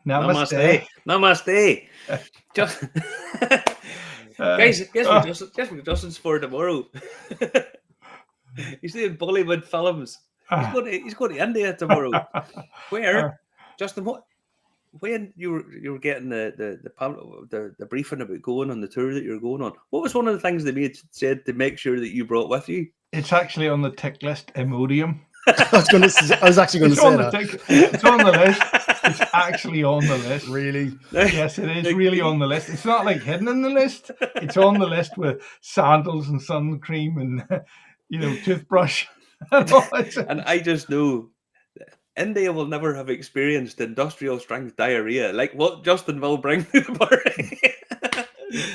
Namaste. Namaste. Just guys, Oh, guess what Justin's for tomorrow. He's doing Bollywood films. ah, He's going to India tomorrow. ah. Where, Justin? What? When you were getting the briefing about going on the tour that you're going on, what was one of the things they said to make sure that you brought with you? It's actually on the tick list. Imodium. I was actually going to It's say on the that. tick. It's on the list. It's actually on the list. Really? Yes, it is really on the list. It's not like hidden in the list. It's on the list with sandals and sun cream and toothbrush. And I just know India will never have experienced industrial strength diarrhea like what Justin will bring to the party.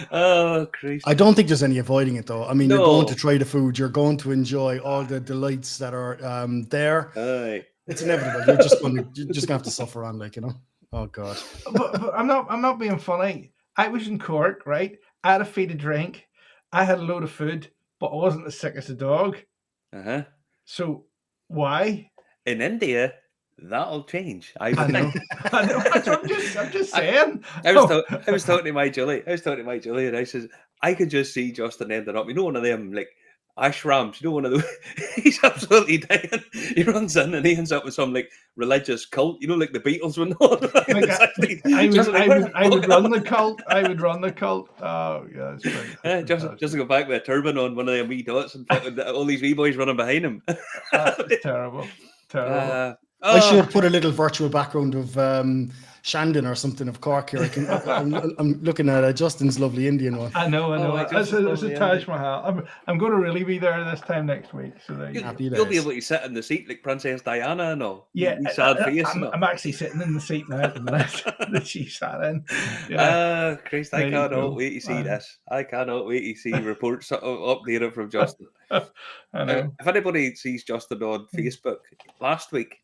Oh, Christ. I don't think there's any avoiding it, though. I mean, you're No. going to try the food. You're going to enjoy all the delights that are there. Aye. It's inevitable. You're just going to have to suffer on, Oh God. but I'm not being funny. I was in Cork, right? I had a feed a drink. I had a load of food, but I wasn't as sick as a dog. Uh-huh. So why? In India, that'll change. I know. I'm just saying. I was talking to my Julie. And I says I could just see Justin ending up. One of them like ashrams. One of those. He's absolutely dying. He runs in and he ends up with some like religious cult. Like the Beatles would know. I would run the cult. I would run the cult. Oh yeah, that's just to go back with a turban on, one of them wee dots, and all these wee boys running behind him. That's terrible. I should put a little virtual background of Shandon or something of Cork here. I'm looking at Justin's lovely Indian one. I know. It's a Taj Mahal. I'm going to really be there this time next week. So you'll be able to sit in the seat like Princess Diana and all. Yeah, sad face. I'm actually sitting in the seat now at the minute that she sat in. Yeah. Christ, I cannot wait to see this. I cannot wait to see reports updated from Justin. I know. If anybody sees Justin on Facebook, last week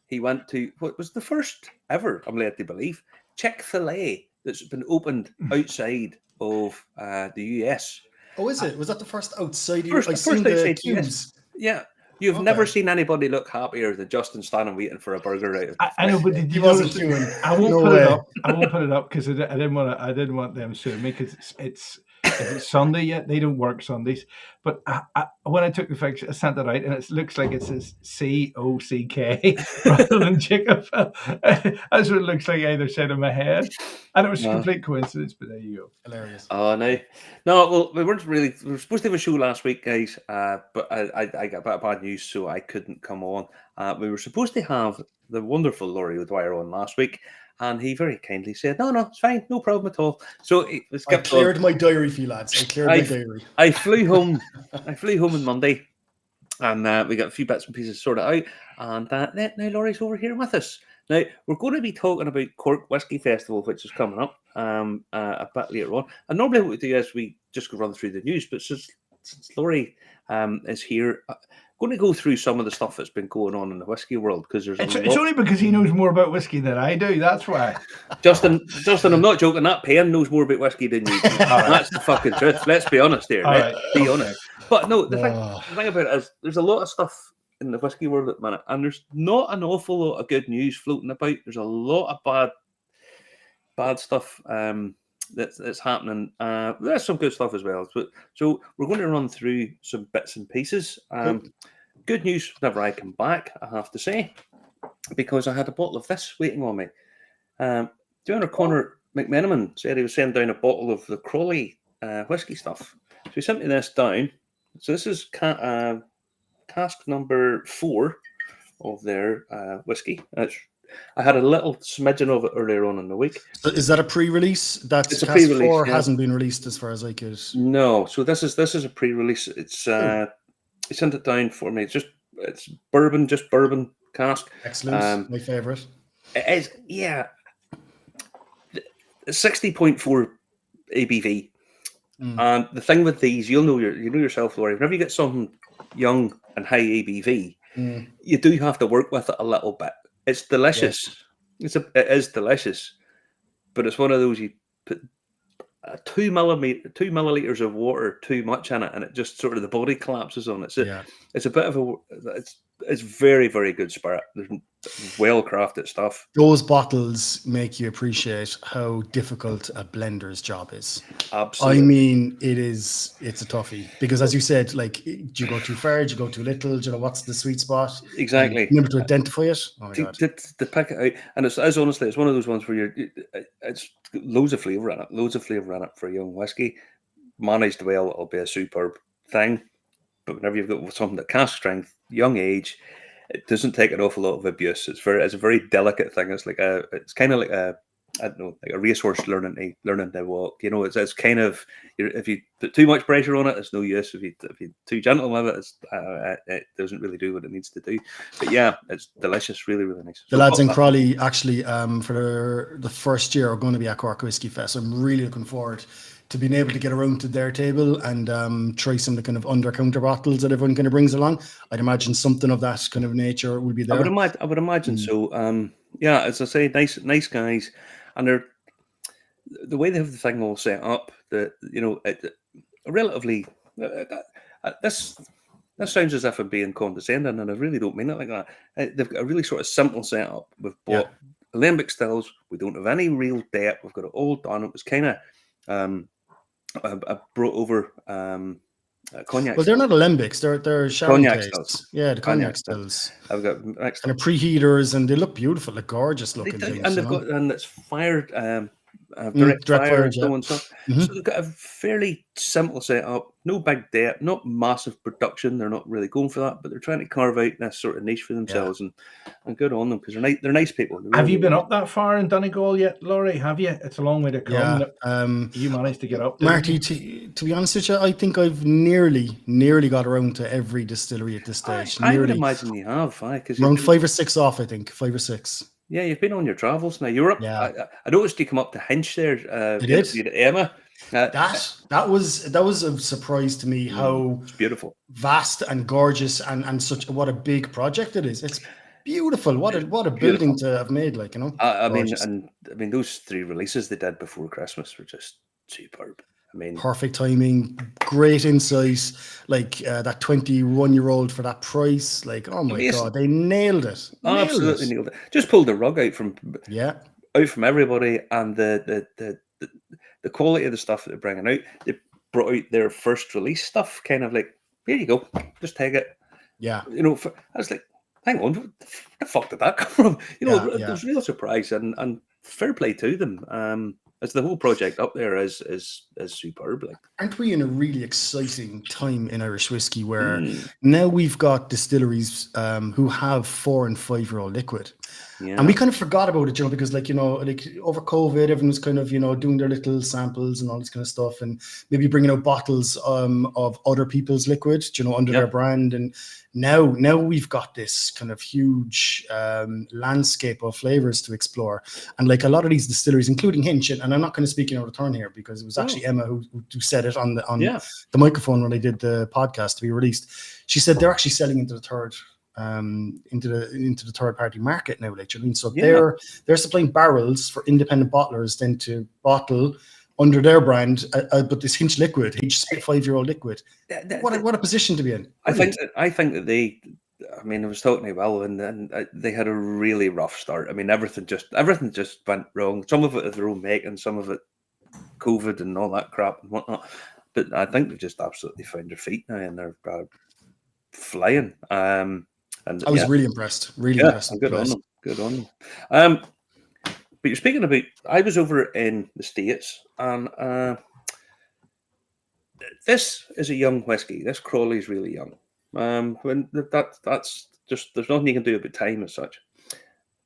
he went to what was the first ever, I'm led to believe, Chick-fil-A that's been opened outside of the US. Oh, is it? Was that the first outside? I've seen the queues. Yeah. You've never seen anybody look happier than Justin standing waiting for a burger. I know, but did you notice? I won't put it up. I won't put it up because I didn't want them suing me because it's Sunday yet. They don't work Sundays. But when I took the picture, I sent it out, and it looks like it says COCK rather than Chick-fil. That's what it looks like either side of my head. And it was a complete coincidence, but there you go. Hilarious. Oh, no. Well, we were supposed to have a show last week, guys, but I got a bit of bad news, so I couldn't come on. We were supposed to have the wonderful Laurie O'Dwyer on last week, and he very kindly said, no, it's fine, no problem at all. So I cleared my diary for you, lads. I cleared my diary. I flew home. On Monday, and we got a few bits and pieces sorted out. And now Laurie's over here with us. Now we're going to be talking about Cork Whiskey Festival, which is coming up a bit later on. And normally what we do is we just go run through the news, but since Laurie is here, going to go through some of the stuff that's been going on in the whiskey world because it's only because he knows more about whiskey than I do. That's why. Justin, I'm not joking. That pen knows more about whiskey than you. That's the fucking truth. Let's be honest here. Be honest. But no, the thing about it is there's a lot of stuff in the whiskey world at the minute, and there's not an awful lot of good news floating about. There's a lot of bad stuff that's happening. There's some good stuff as well. So we're going to run through some bits and pieces. Good news whenever I come back, I have to say, because I had a bottle of this waiting on me. Donor Connor McMenamin said he was sending down a bottle of the Crawley whiskey stuff. So he sent me this down. So this is cask number 4 of their whiskey. I had a little smidgen of it earlier on in the week. So is that a pre-release? That's a pre-release. 4 hasn't been released as far as I could. No, so this is a pre-release. It's he sent it down for me. It's bourbon cask. Excellent. My favorite. It is, yeah. 60.4 ABV. And the thing with these, you know yourself, Laurie. Whenever you get something young and high ABV, you do have to work with it a little bit. It's delicious. Yes. It is delicious, but it's one of those you put 2 milliliters of water too much in it, and it just sort of the body collapses on it. It's a bit of it's very, very good spirit. There's well-crafted stuff. Those bottles make you appreciate how difficult a blender's job is. Absolutely. I mean, it's a toughie because, as you said, like, do you go too far? Do you go too little? Do you know what's the sweet spot? Exactly. Remember to identify it. Oh my god! To pick it out, and it's honestly, it's one of those ones where it's loads of flavour in it for a young whiskey. Managed well, it'll be a superb thing. But whenever you've got something that cask strength, young age, it doesn't take an awful lot of abuse. It's a very delicate thing. It's kind of like a, I don't know, like a racehorse learning to walk. You know, it's kind of, if you put too much pressure on it, it's no use. If you're too gentle with it, it doesn't really do what it needs to do. But yeah, it's delicious, really, really nice. The lads in Crawley actually, for the first year, are going to be at Cork Whiskey Fest. I'm really looking forward to being able to get around to their table and try some of the kind of under-counter bottles that everyone kind of brings along. I'd imagine something of that kind of nature will be there. I would imagine so. Yeah, as I say, nice guys, and they're the way they have the thing all set up. Relatively. This sounds as if I'm being condescending, and I really don't mean it like that. They've got a really sort of simple setup. We've bought alembic stills. We don't have any real depth. We've got it all done. It was kind of. I brought over cognac. Well, they're not alembics. They're cognac stills. Yeah, the cognac stills. I've got kind of preheaters, and they look beautiful. They're gorgeous looking things. And they've got, and it's fired. Direct fire and so on. So they've got a fairly simple setup, no big depth, not massive production. They're not really going for that, but they're trying to carve out this sort of niche for themselves, and good on them because they're nice people. Really, have you been up that far in Donegal yet, Laurie? Have you? It's a long way to come. Yeah. You managed to get up there. Marty, to be honest with you, I think I've nearly got around to every distillery at this stage. I would imagine you have, because around 5 or 6 off. I think 5 or 6. Yeah, you've been on your travels now. You were up. Yeah. I noticed you come up to Hinch there. You did. Emma. That was a surprise to me. How it's beautiful, vast and gorgeous, and such what a big project it is. It's beautiful. What a building to have made. Like, you know. I mean, those 3 releases they did before Christmas were just superb. I mean, perfect timing, great insight. Like that 21-year-old for that price. Like, oh my god, they nailed it. Absolutely nailed it. Just pulled the rug out from everybody, and the quality of the stuff that they're bringing out. They brought out their first release stuff, kind of like, here you go, just take it. Yeah, you know, I was like, hang on, where the fuck did that come from? You know, there's real surprise and fair play to them. As the whole project up there is superb. Like, aren't we in a really exciting time in Irish whiskey where now we've got distilleries who have 4 and 5-year-old liquid, and we kind of forgot about it, you know, because like over COVID, everyone was kind of doing their little samples and all this kind of stuff, and maybe bringing out bottles of other people's liquid, under their brand, and now we've got this kind of huge landscape of flavors to explore, and like a lot of these distilleries, including Hinch, and I'm not going to speak in out of turn here because it was actually Emma who said it on the microphone when they did the podcast to be released. She said they're actually selling into the third third party market now, like, so they're supplying barrels for independent bottlers then to bottle under their brand, but this Hinch liquid, Hinch 5-year-old liquid. What a position to be in. I think that they. I mean, I was talking to Will, and they had a really rough start. I mean, everything just went wrong. Some of it is their own making, some of it COVID and all that crap and whatnot. But I think they've just absolutely found their feet now, and they're flying. And I was really impressed. Really impressed. Good on them. But you're speaking about. I was over in the States, and this is a young whiskey. This Crawley's really young. When that's just, there's nothing you can do about time as such,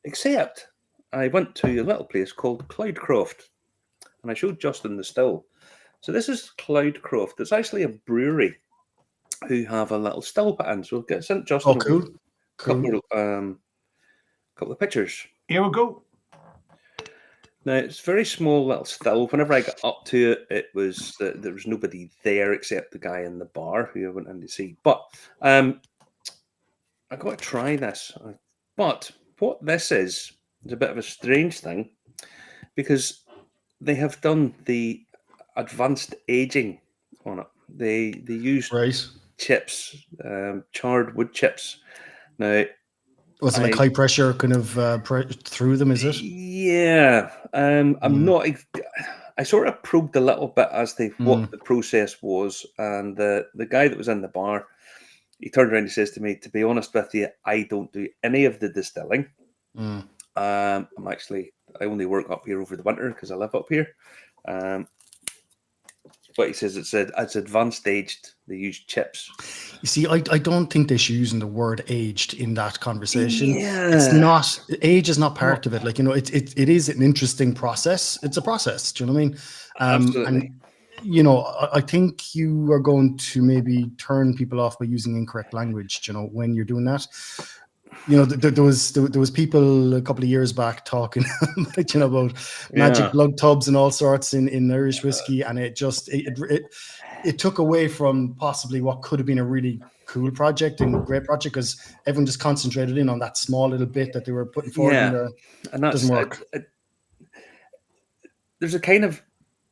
except I went to a little place called Cloudcroft, and I showed Justin the still. So this is Cloudcroft. It's actually a brewery who have a little still put in. So get sent Justin a couple of pictures. Here we go. Now, it's a very small little still. Whenever I got up to it, it was there was nobody there except the guy in the bar who I went in to see. But I got to try this. But what this is a bit of a strange thing, because they have done the advanced aging on it. They use chips, charred wood chips, Now, was it like high pressure kind of through them? Is it? Yeah, I'm not. I sort of probed a little bit as to what the process was, and the guy that was in the bar, he turned around and says to me, "To be honest with you, I don't do any of the distilling. I only work up here over the winter because I live up here." But he says it's advanced aged. They use chips. You see, I don't think they should use the word aged in that conversation. Yeah. It's not, age is not part of it. Like, it is an interesting process. It's a process. Do you know what I mean? Absolutely. And, I think you are going to maybe turn people off by using incorrect language, when you're doing that. There was people a couple of years back talking about magic blood tubs and all sorts in Irish whiskey, and it took away from possibly what could have been a really cool project and great project, because everyone just concentrated in on that small little bit that they were putting forward in there. And that doesn't work. There's a kind of,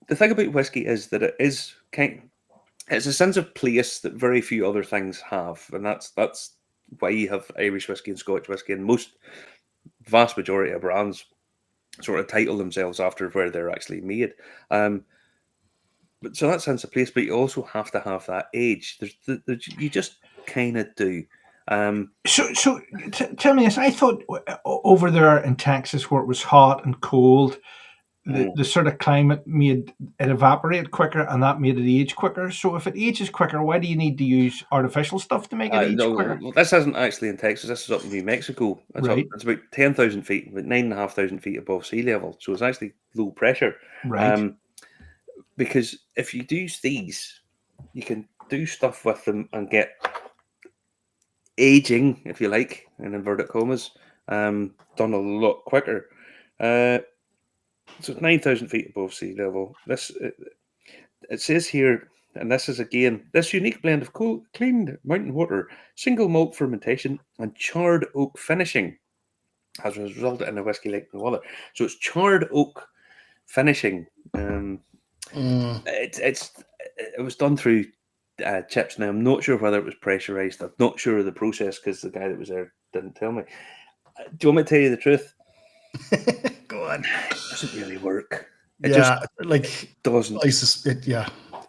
the thing about whiskey is that it's a sense of place that very few other things have, and that's why you have Irish whiskey and Scotch whiskey, and vast majority of brands sort of title themselves after where they're actually made. But so that sense of place, but you also have to have that age. You just kind of do. So tell me this. I thought over there in Texas, where it was hot and cold, the sort of climate made it evaporate quicker, and that made it age quicker. So if it ages quicker, why do you need to use artificial stuff to make it age quicker? Well, this isn't actually in Texas. This is up in New Mexico. It's about 10,000 feet, about 9,500 feet above sea level. So it's actually low pressure. Right. Because if you use these, you can do stuff with them and get aging, if you like, in inverted commas, done a lot quicker. So it's 9,000 feet above sea level. It says here, and this is again, this unique blend of clean mountain water, single malt fermentation, and charred oak finishing has resulted in a whiskey like no other. So it's charred oak finishing. It was done through chips. Now I'm not sure whether it was pressurized. I'm not sure of the process because the guy that was there didn't tell me. Do you want me to tell you the truth? Go on. It doesn't really work. It doesn't.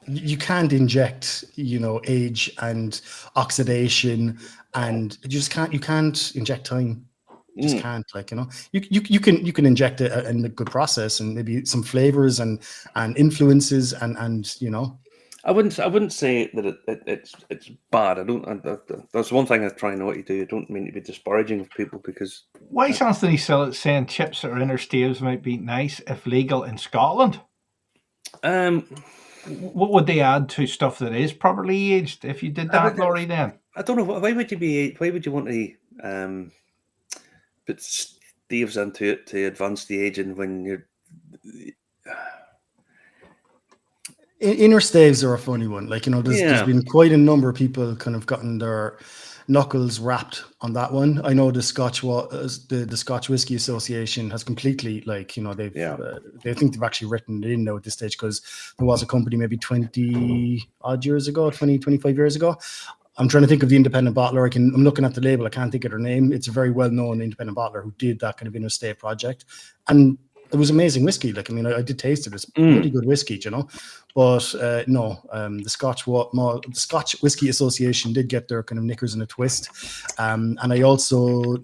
You can't inject, age and oxidation, and you can't inject time. You just can't, you can inject it in a good process and maybe some flavors and influences and. I wouldn't say that it's bad. That's one thing I try not to do. I don't mean to be disparaging of people because. Why is Anthony saying chips or inner staves might be nice if legal in Scotland? What would they add to stuff that is properly aged if you did that, Laurie? Then I don't know. Why would you want to put staves into it to advance the aging when you're? Inner staves are a funny one. There's been quite a number of people kind of gotten their knuckles wrapped on that one. I know the Scotch Whiskey Association has completely they think they've actually written it in now at this stage, because there was a company maybe 25 years ago. I'm trying to think of the independent bottler. I'm looking at the label. I can't think of their name. It's a very well-known independent bottler who did that kind of inner stave project, and it was amazing whiskey. I did taste it. It's pretty good whiskey, But no, the Scotch Whiskey Association did get their kind of knickers in a twist, and I also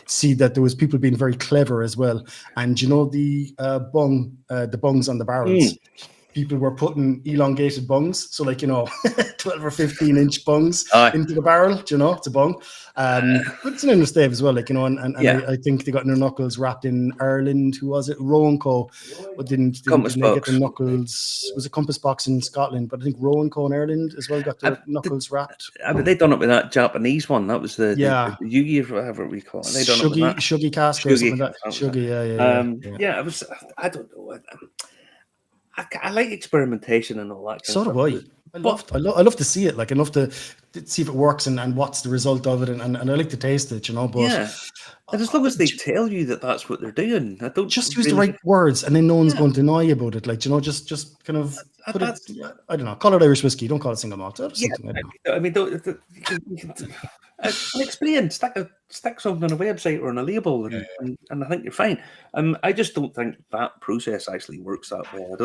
see that there was people being very clever as well. And the bungs on the barrels. People were putting elongated bungs, so 12 or 15 inch bungs into the barrel. It's a bung, but it's an inner stave as well. I think they got their knuckles wrapped in Ireland. Who was it? Rowan Co. But didn't they get their knuckles? It was a Compass Box in Scotland, but I think Rowan Co. in Ireland as well got their knuckles wrapped. But they done it with that Japanese one. That was the Yugi, whatever we call it. They done it with that Shuggy cask or something like that. Shuggy, It was. I don't know. I like experimentation and all that. So do I. I love to see it. Like, I love to see if it works and what's the result of it, and I like to taste it, But and as long as they tell you that that's what they're doing, I don't just use the right words, and then no one's going to deny about it. Like, just kind of put it. I don't know. Call it Irish whiskey. Don't call it single malt. I mean, explain. Stick something on a website or on a label, and I think you're fine. I just don't think that process actually works that well.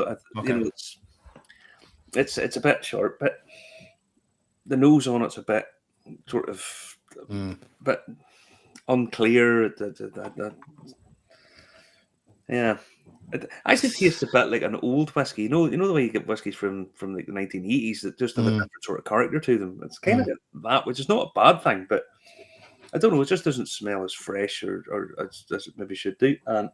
It's a bit short, but the nose on it's a bit sort of bit unclear. Yeah, it actually tastes a bit like an old whiskey. You know the way you get whiskies from like the 1980s that just have a different sort of character to them. It's kind of that, which is not a bad thing, but I don't know. It just doesn't smell as fresh or as it maybe should do. And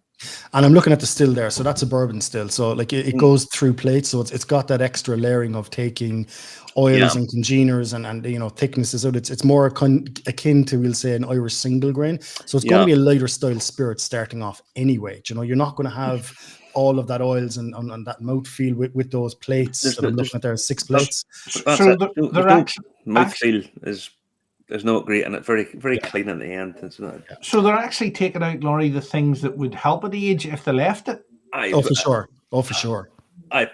I'm looking at the still there, so that's a bourbon still. So like it goes through plates, so it's got that extra layering of taking oils and congeners and thicknesses out. It's more akin to, we'll say, an Irish single grain. So it's going to be a lighter style spirit starting off anyway. You're not going to have all of that oils and that mouthfeel with those plates that I'm looking at there, 6 plates. So the mouthfeel is not great, and it's very, very clean at the end. So they're actually taking out, Laurie, the things that would help it age if they left it? For sure.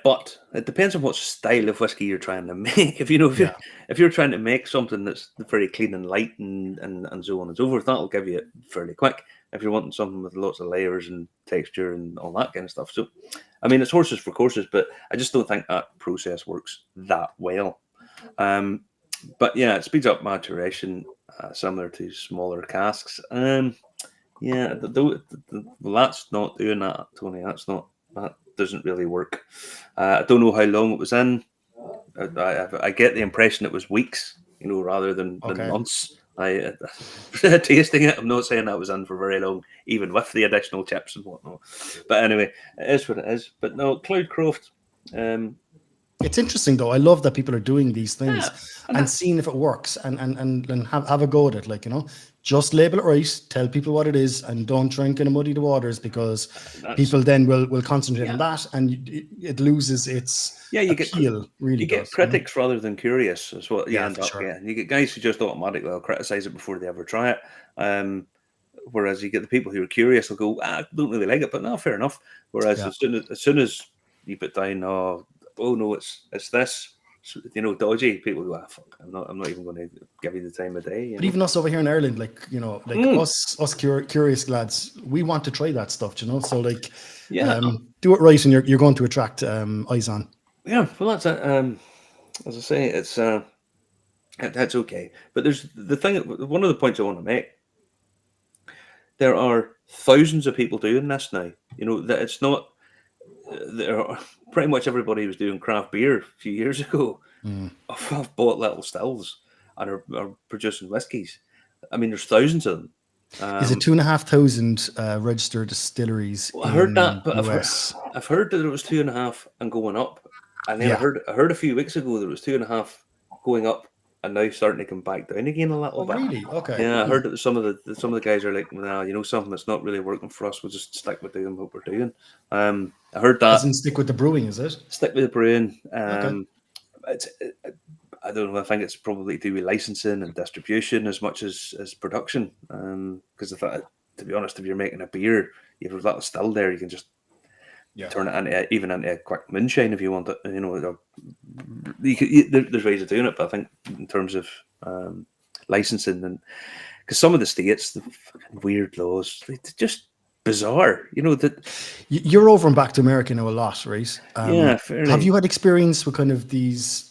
But it depends on what style of whiskey you're trying to make. If you're trying to make something that's very clean and light and so on and so forth, that'll give you it fairly quick. If you're wanting something with lots of layers and texture and all that kind of stuff. So, I mean, it's horses for courses, but I just don't think that process works that well. But yeah, it speeds up maturation, similar to smaller casks. That's not doing that, Tony. That doesn't really work. I don't know how long it was in. I get the impression it was weeks, rather than months. Tasting it, I'm not saying that was in for very long, even with the additional chips and whatnot. But anyway, it is what it is. But no, Cloudcroft. It's interesting though. I love that people are doing these things and seeing if it works and have a go at it. Just label it right, tell people what it is, and don't drink in muddy the waters, because people then will concentrate on that, and it loses its appeal. You get critics rather than curious. Is what you end up getting. You get guys who just automatically will criticize it before they ever try it. Whereas you get the people who are curious will go, I don't really like it, but no, fair enough. Whereas as soon as you put down, oh no, it's this, dodgy, people go, fuck, I'm not even going to give you the time of day. But even us over here in Ireland, us curious lads, we want to try that stuff, So do it right, and you're going to attract eyes on. Yeah, well, that's it. As I say, it's that's okay. But there's the thing. One of the points I want to make. There are thousands of people doing this now. That it's not. There are pretty much everybody who was doing craft beer a few years ago. Have bought little stills and are producing whiskies. I mean, there's thousands of them. Is it 2,500 registered distilleries? Well, I heard that, but I've heard that it was 2.5 and going up. And then I heard a few weeks ago that it was 2.5 going up and now starting to come back down again a little bit. Really? Okay. Yeah, I heard that some of the guys are like, well, something that's not really working for us. We'll just stick with doing what we're doing. I heard that. Doesn't stick with the brewing, is it? Stick with the brewing. I don't know. I think it's probably to do with licensing and distribution as much as production. Because to be honest, if you're making a beer, you have a little still there. You can just turn it into a quick moonshine if you want it. There's ways of doing it, but I think in terms of licensing, and because some of the states, the fucking weird laws, they're just bizarre. That you're over and back to America now a lot, right? Fairly. Have you had experience with kind of these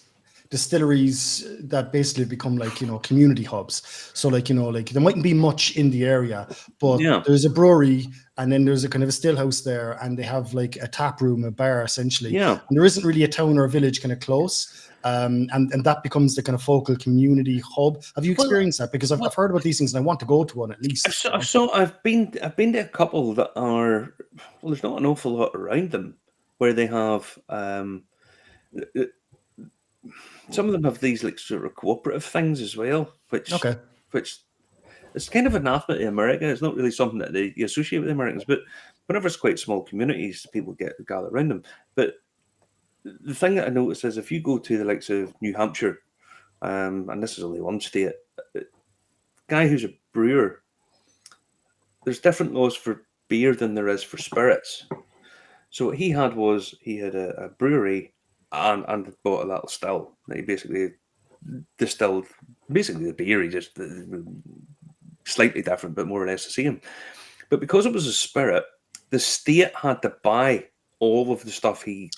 distilleries that basically become like community hubs? So there mightn't be much in the area, but there's a brewery, and then there's a kind of a still house there, and they have like a tap room, a bar essentially. And there isn't really a town or a village kind of close, and that becomes the kind of focal community hub. Have you experienced that? Because I've heard about these things and I want to go to one at least. I've been to a couple that are, well, there's not an awful lot around them where they have some of them have these like sort of cooperative things as well, which it's kind of anathema to America. It's not really something that you associate with the Americans, but whenever it's quite small communities, people gather around them. But the thing that I noticed is if you go to the likes of New Hampshire, and this is only one state, guy who's a brewer, there's different laws for beer than there is for spirits. So what he had was he had a brewery and bought a little still that he basically distilled basically the beer. He just slightly different, but more or less the same. But because it was a spirit, the state had to buy all of the stuff he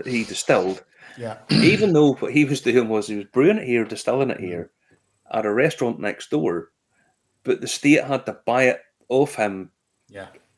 distilled. Yeah. Even though what he was doing was he was brewing it here, distilling it here at a restaurant next door, but the state had to buy it off him,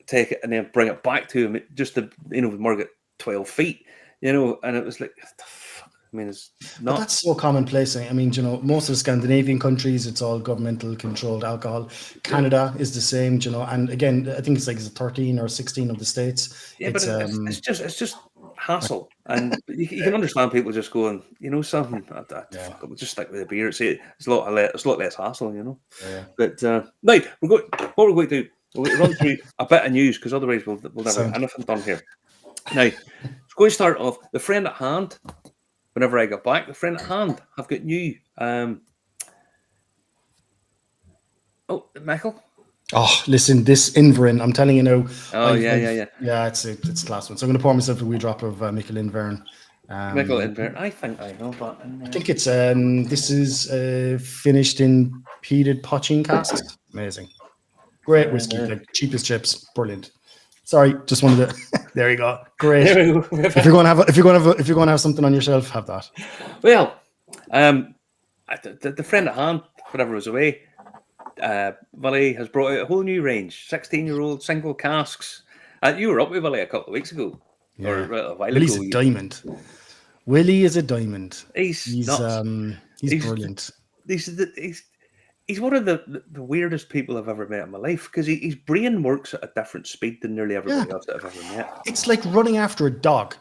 take it, and then bring it back to him just to mark it 12 feet, and it was like, what the fuck? I mean, it's not. But that's so commonplace. I mean, most of the Scandinavian countries, it's all governmental controlled alcohol. Canada is the same, and again, I think it's 13 or 16 of the states. Yeah, but it's just hassle, and you can understand people just going, something. Fuck, we'll just stick with the beer. It's a lot less hassle, Yeah. But right, what we're going to do. We'll run through a bit of news because otherwise we'll never have anything done here. Now, we're going to start off the friend at hand. Whenever I get back, the friend at hand, I've got new. Michael. Oh, listen, this Inverin, I'm telling you now. Oh, yeah. Yeah, it's a class one. So I'm going to pour myself a wee drop of Michael Inverin. Michael Inverin, I think I know, but I think it's this is finished in peated poaching casks. Amazing, great whiskey, like cheapest chips, brilliant. Sorry, just wanted to. There you go. Great. If you're going to have something on your shelf, have that. Well, the friend at hand, whatever was away, Willie has brought out a whole new range. 16-year-old single casks. You were up with Willie a couple of weeks ago, or a while Willie's ago. A diamond. Willie is a diamond. He's brilliant. He's one of the weirdest people I've ever met in my life because his brain works at a different speed than nearly everybody else that I've ever met. It's like running after a dog,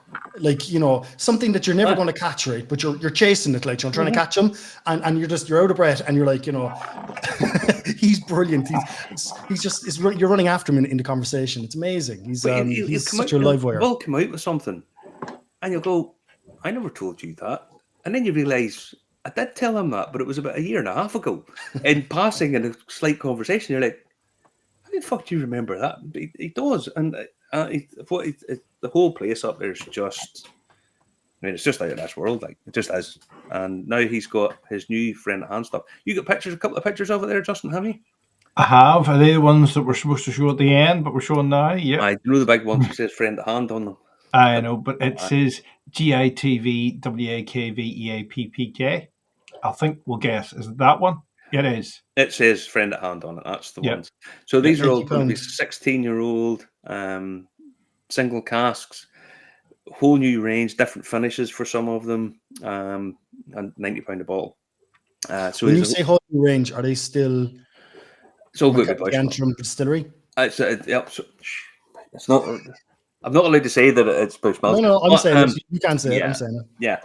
something that you're never going to catch, right? But you're chasing it, trying to catch him, and you're out of breath, and you're like, he's brilliant. You're running after him in the conversation. It's amazing. He's such a live wire. Will come out with something, and you'll go, I never told you that, and then you realise. I did tell him that, but it was about 1.5 years ago. In passing in a slight conversation, you're like, how the fuck do you remember that? He does. And the whole place up there is just, it's just out of this world. It just is. And now he's got his new friend at hand stuff. You got a couple of pictures of it there, Justin, have you? I have. Are they the ones that we're supposed to show at the end, but we're showing now? Yeah. I know the big ones that says friend at hand on them. I know, but it says GITVWAKVEAPPK. I think we'll guess. Is it that one? It is. It says friend at hand on it. That's the ones. So these are all going to be 16-year-old single casks, whole new range, different finishes for some of them, and £90 a bottle. So when you say whole new range, are they still? It's all good with Bushmill Distillery. It's not. I'm not allowed to say that it's Bushmills. No, I'm saying it. You can't say it. I'm saying it. Yeah,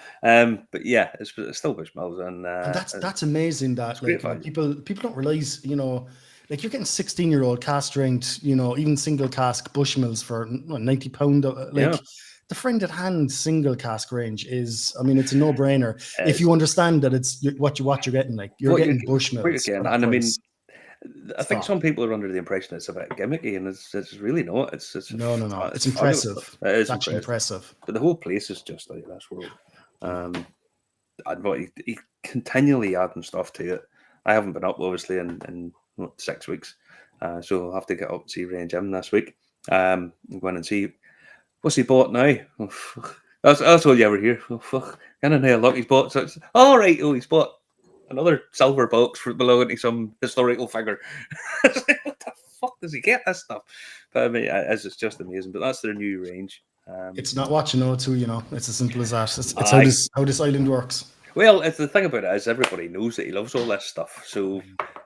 but yeah, it's still Bushmills, and that's amazing. That people don't realize, you're getting 16-year-old cask strength, even single cask Bushmills for £90. The friend at hand single cask range is, it's a no-brainer if you understand that it's what you're getting. You're getting Bushmills, and I mean. I think some people are under the impression it's a bit gimmicky, and it's really not. It's no. It's impressive. It's actually impressive. But the whole place is just like this world. He continually adding stuff to it. I haven't been up obviously in 6 weeks, so I'll have to get up and see Ray and Jim this week. Go in and see what's he bought now. That's all you ever hear. Oh fuck! I don't know how luck he's bought. So it's all right. Oh, he's bought another silver box belonging to some historical figure. What the fuck does he get this stuff? But I mean, it's just amazing. But that's their new range. It's not what you know, too. It's as simple as that. It's how this island works. Well, it's the thing about it is everybody knows that he loves all this stuff. So,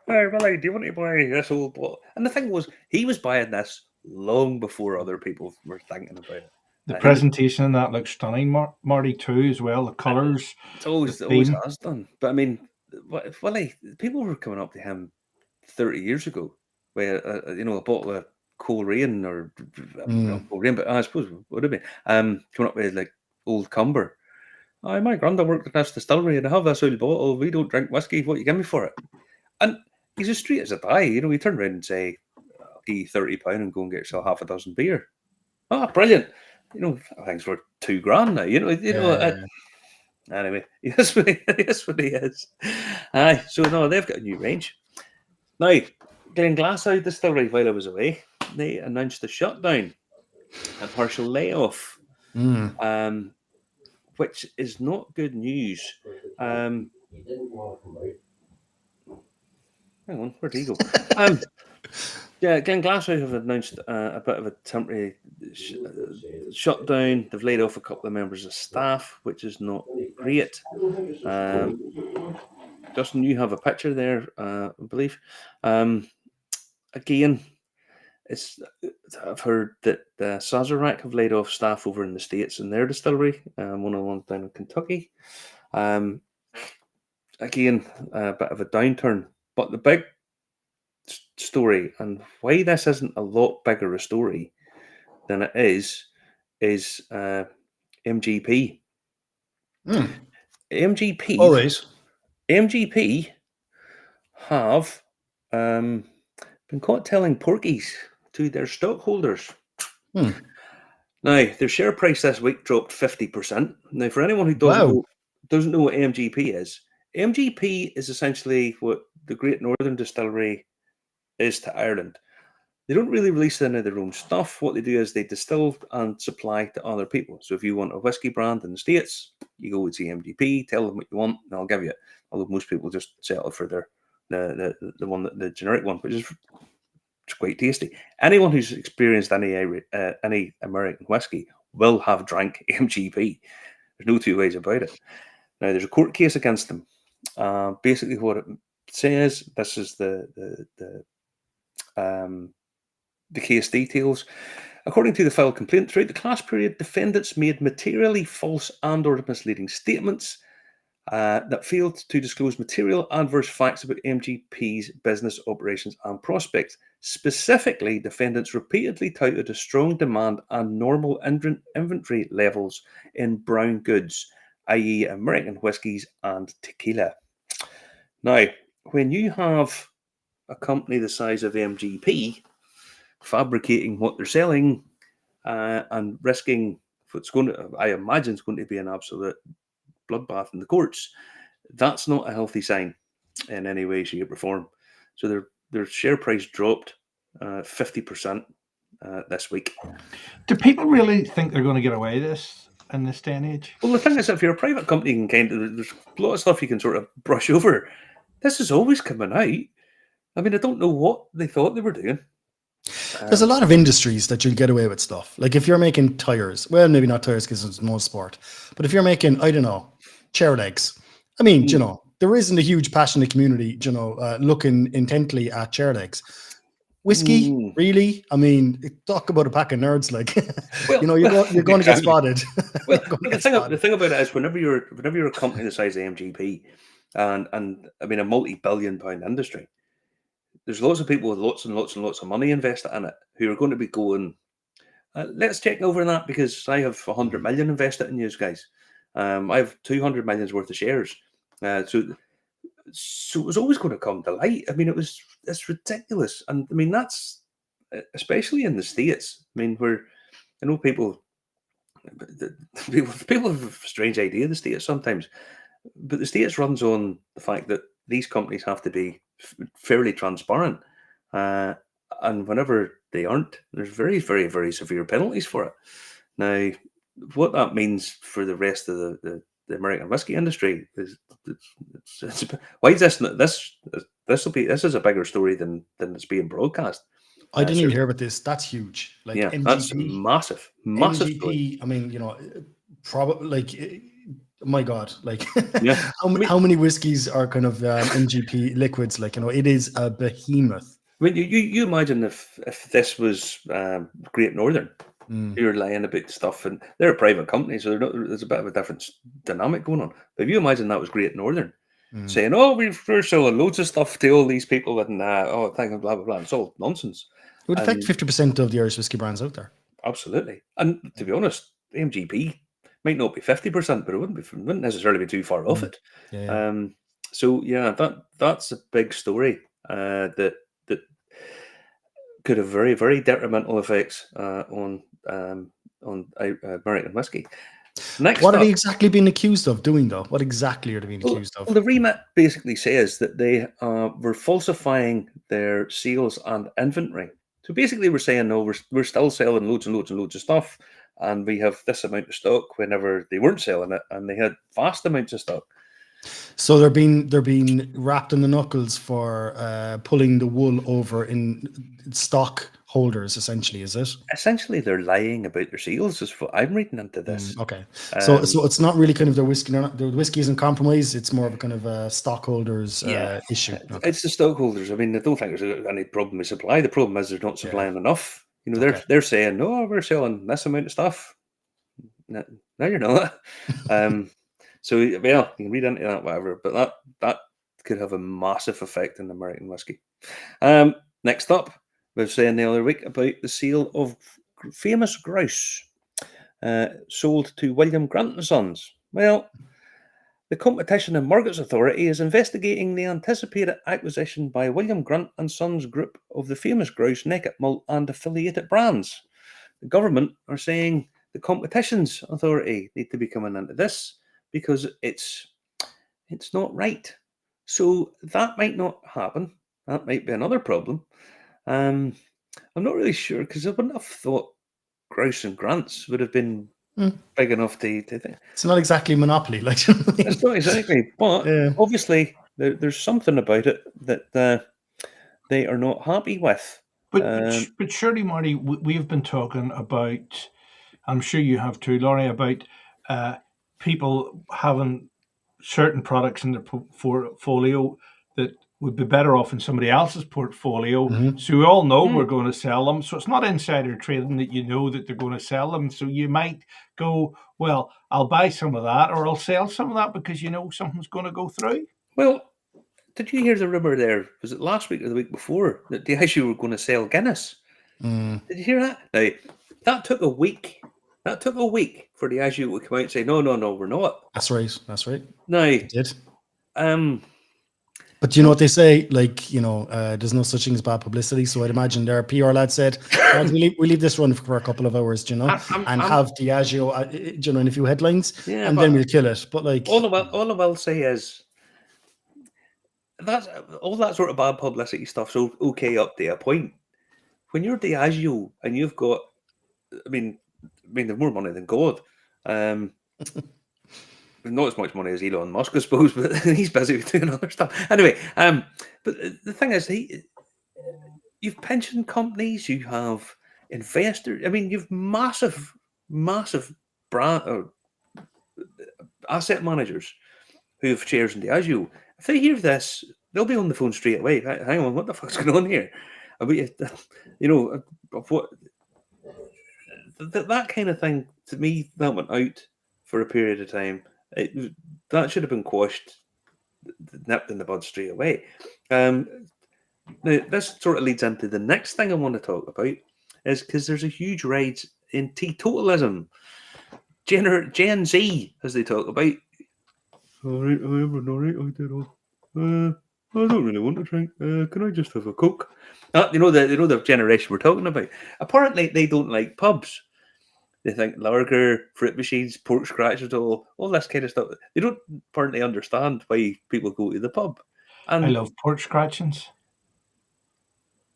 hey, Willie, do you want to buy this old bottle? And the thing was, he was buying this long before other people were thinking about it. The presentation in that looks stunning, Marty, too, as well. The colours. It always has done. But I mean, Willie, people were coming up to him 30 years ago with a bottle of Cool Rain or Cool Rain, but I suppose it would have been coming up with like Old Cumber. My granddad worked at this distillery and I have this old bottle. We don't drink whiskey. What you give me for it? And he's as straight as a die. He turn around and say, I'll give you £30 and go and get yourself half a dozen beer. Brilliant. I think it's worth $2,000 now. Anyway, yes, what he is. Aye, so no, they've got a new range. Now, Glenglassaugh Distillery, while I was away, they announced a shutdown, a partial layoff, which is not good news. Hang on, where'd he go? Glenglassaugh have announced a bit of a temporary shutdown. They've laid off a couple of members of staff, which is not great. Justin, you have a picture there, I believe. Again, I've heard that Sazerac have laid off staff over in the States in their distillery, one down in Kentucky. Again, a bit of a downturn. But the big story, and why this isn't a lot bigger a story than it is MGP. MGP. Always. MGP have been caught telling porkies to their stockholders. Now, their share price this week dropped 50%. Now, for anyone who doesn't know what MGP is essentially what the Great Northern Distillery is to Ireland. They don't really release any of their own stuff. What they do is they distill and supply to other people. So if you want a whiskey brand in the States, you go to MGP, tell them what you want, and I'll give you it. Although most people just settle for the generic one, which is quite tasty. Anyone who's experienced any American whiskey will have drank MGP. There's no two ways about it. Now, there's a court case against them. Basically, what it says, this is the case details. According to the filed complaint, throughout the class period, defendants made materially false and/or misleading statements that failed to disclose material adverse facts about MGP's business operations and prospects. Specifically, defendants repeatedly touted a strong demand and normal inventory levels in brown goods, i.e. American whiskies and tequila. Now, when you have a company the size of MGP fabricating what they're selling and risking what's I imagine it's going to be an absolute bloodbath in the courts, that's not a healthy sign in any way, shape, or form. So their share price dropped 50% this week. Do people really think they're going to get away with this in this day and age? Well, the thing is, if you're a private company, there's a lot of stuff you can sort of brush over. This is always coming out. I mean, I don't know what they thought they were doing. There's a lot of industries that you'll get away with stuff. Like if you're making tires, well, maybe not tires because it's more sport, but if you're making, I don't know, chair legs. I mean, there isn't a huge passionate community, looking intently at chair legs. Whiskey, really? I mean, talk about a pack of nerds. Like, well, you're going to get spotted. Well, the thing about it is, whenever you're a company the size of MGP, and I mean a multi-billion-pound industry, there's lots of people with lots and lots and lots of money invested in it who are going to be going, let's check over that because I have 100 million invested in you guys. I have 200 million's worth of shares. So it was always going to come to light. I mean, it's ridiculous. And I mean, that's especially in the States. I mean, I know people have a strange idea of the States sometimes, but the States runs on the fact that these companies have to be fairly transparent. And whenever they aren't, there's very, very, very severe penalties for it. Now, what that means for the rest of the American whiskey industry is why is this is a bigger story than it's being broadcast. I didn't even hear about this. That's huge. Like, yeah, MGP, that's massive MGP story. I mean, probably like, my God, like yeah. how many whiskeys are kind of MGP liquids? Like, it is a behemoth. I mean, you imagine if this was Great Northern, you're lying about stuff, and they're a private company, so there's a bit of a different dynamic going on. But if you imagine that was Great Northern saying, "Oh, we're selling loads of stuff to all these people," and blah blah blah, it's all nonsense. It would affect 50% of the Irish whiskey brands out there. Absolutely, and to be honest, MGP Might not be 50%, but it wouldn't necessarily be too far off it. Yeah. So yeah, that's a big story that could have very, very detrimental effects on American whiskey. Next, what are they exactly being accused of doing, though? What exactly are they being accused of? Well, the remit basically says that they were falsifying their sales and inventory. So basically, we're saying, no, we're still selling loads and loads and loads of stuff, and we have this amount of stock whenever they weren't selling it, and they had vast amounts of stock. So they're being wrapped in the knuckles for pulling the wool over in stock holders, essentially, is it? Essentially, they're lying about their sales, is what I'm reading into this. Okay. So it's not really kind of their whiskey. The whiskey isn't compromised. It's more of a kind of a stockholders issue. Okay. It's the stockholders. I mean, I don't think there's any problem with supply. The problem is they're not supplying enough. You know, they're saying, no, we're selling this amount of stuff. No, you're not. So, well, you can read into that, whatever, but that could have a massive effect on American whiskey. Next up, we were saying the other week about the sale of famous grouse sold to William Grant & Sons. Well, the Competition and Markets Authority is investigating the anticipated acquisition by William Grant & Sons Group of the famous grouse Naked Malt and affiliated brands. The government are saying the Competitions Authority need to be coming into this, because it's not right. So that might not happen. That might be another problem. I'm not really sure, because I wouldn't have thought Grouse and Grants would have been big enough to think. It's not exactly monopoly, like. It's not exactly, but obviously there's something about it that they are not happy with. But surely, Marty, we've been talking about, I'm sure you have too, Laurie, about people having certain products in their portfolio that would be better off in somebody else's portfolio. Mm-hmm. So we all know we're going to sell them. So it's not insider trading that you know that they're going to sell them. So you might go, well, I'll buy some of that, or I'll sell some of that because you know something's going to go through. Well, did you hear the rumor there? Was it last week or the week before that Diageo were going to sell Guinness? Did you hear that? Now, that took a week. That took a week for Diageo to come out and say, no, we're not. That's right. No. It did. But you know what they say? Like, you know, there's no such thing as bad publicity. So I'd imagine their PR lad said, we leave this run for a couple of hours, you know, have Diageo, you know, in a few headlines, and then we'll kill it. But like, all I will say is that's all that sort of bad publicity stuff's okay up to a point. When you're Diageo and you've got, I mean, they've more money than God. Not as much money as Elon Musk, I suppose, but he's busy doing other stuff. Anyway, but the thing is, you've pension companies, you have investors. I mean, you've massive brand or asset managers who have shares in Diageo. If they hear this, they'll be on the phone straight away. Hang on, what the fuck's going on here? You know, what that kind of thing, to me, that went out for a period of time. That should have been quashed, nipped in the bud straight away. Now, this sort of leads into the next thing I want to talk about, is because there's a huge rise in teetotalism. Gen Z, as they talk about. All right, I did all. I don't really want to drink. Can I just have a Coke? You know the generation we're talking about. Apparently, they don't like pubs. They think lager, fruit machines, pork scratches, all this kind of stuff. They don't apparently understand why people go to the pub. And I love pork scratchings.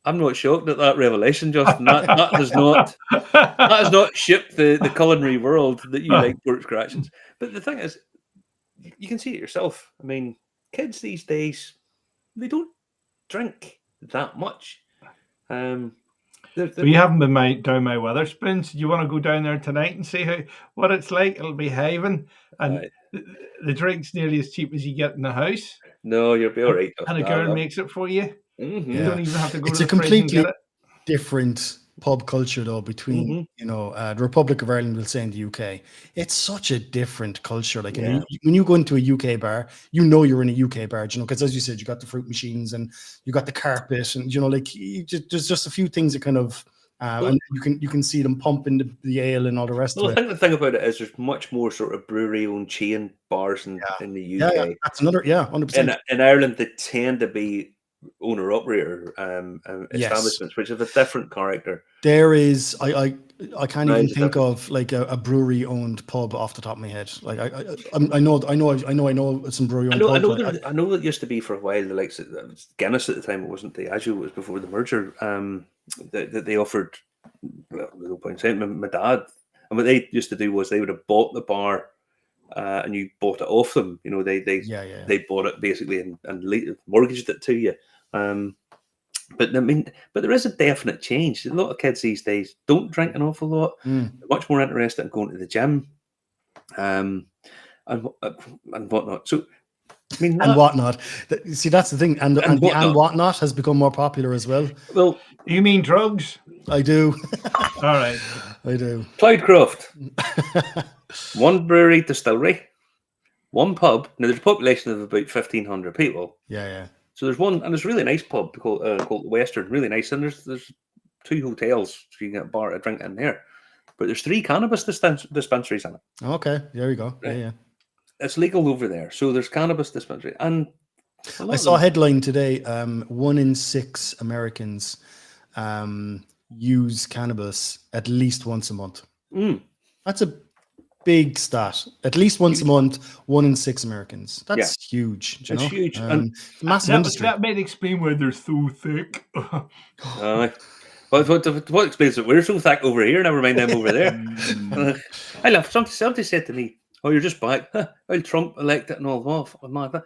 I'm not shocked at that revelation, Justin. That has not shipped the culinary world that you like pork scratchings. But the thing is, you can see it yourself. I mean, kids these days, they don't drink that much. You haven't been down my Wetherspoons. Do you want to go down there tonight and see what it's like? It'll be haven, and the drink's nearly as cheap as you get in the house. No, you'll be all right. And a girl makes it for you. Mm-hmm. You don't even have to go it's to a the completely completely and get it. Different pub culture, though, between you know the Republic of Ireland, we'll say, in the UK. It's such a different culture. Like when you go into a UK bar, you know you're in a UK bar, you know, because as you said, you got the fruit machines and you got the carpet, and you know, like there's just a few things that kind of and you can see them pumping the ale and all the rest of it. I think the thing about it is there's much more sort of brewery-owned chain bars in the UK. Yeah, that's another 100%. In Ireland, they tend to be owner-operator establishments, which have a different character. There is, I can't even think of like a brewery-owned pub off the top of my head. Like I know some brewery-owned pubs. I know that used to be for a while. The likes of Guinness at the time. It wasn't Diageo. It was before the merger. That they offered. Well, no point saying. My dad, and what they used to do was they would have bought the bar. And you bought it off them, you know. They bought it basically and mortgaged it to you. But there is a definite change. A lot of kids these days don't drink an awful lot. They're much more interested in going to the gym, and whatnot. So, I mean, and whatnot. See, that's the thing. And whatnot has become more popular as well. Well, you mean drugs? I do. All right, I do. Cloudcroft. One brewery distillery, one pub. Now there's a population of about 1,500 people. Yeah. So there's one, and there's a really nice pub called Western, really nice. And there's 2 hotels, so you can get a drink in there. But there's 3 cannabis dispensaries in it. Okay, there you go. Right. Yeah. It's legal over there, so there's cannabis dispensary. And I saw a headline today: 1 in 6 Americans use cannabis at least once a month. That's a big stat. At least once a month, 1 in 6 Americans. That's huge. It's huge. And massive industry. That may explain why they're so thick. What explains it? We're so thick over here, never mind them over there. I love somebody said to me, "Oh, you're just back. Well, Trump elected and all that.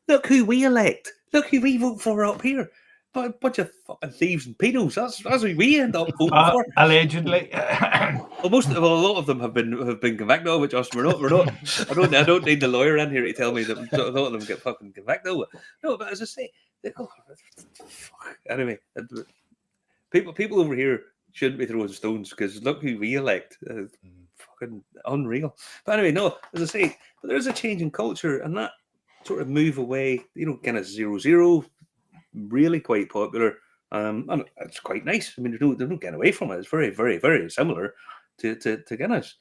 Look who we elect. Look who we vote for up here. But a bunch of fucking thieves and pedos. That's who we end up voting for. Allegedly. Well, a lot of them have been convicted of it, Justin. We're not. I don't need the lawyer in here to tell me that a lot of them get fucking convicted of it. No, but as I say, anyway, people over here shouldn't be throwing stones because look who we elect. Fucking unreal. But anyway, no, as I say, but there is a change in culture, and that sort of move away. You know, kind of 0-0. Really quite popular, and it's quite nice. I mean, there's no getting away from it. It's very, very, very similar to Guinness.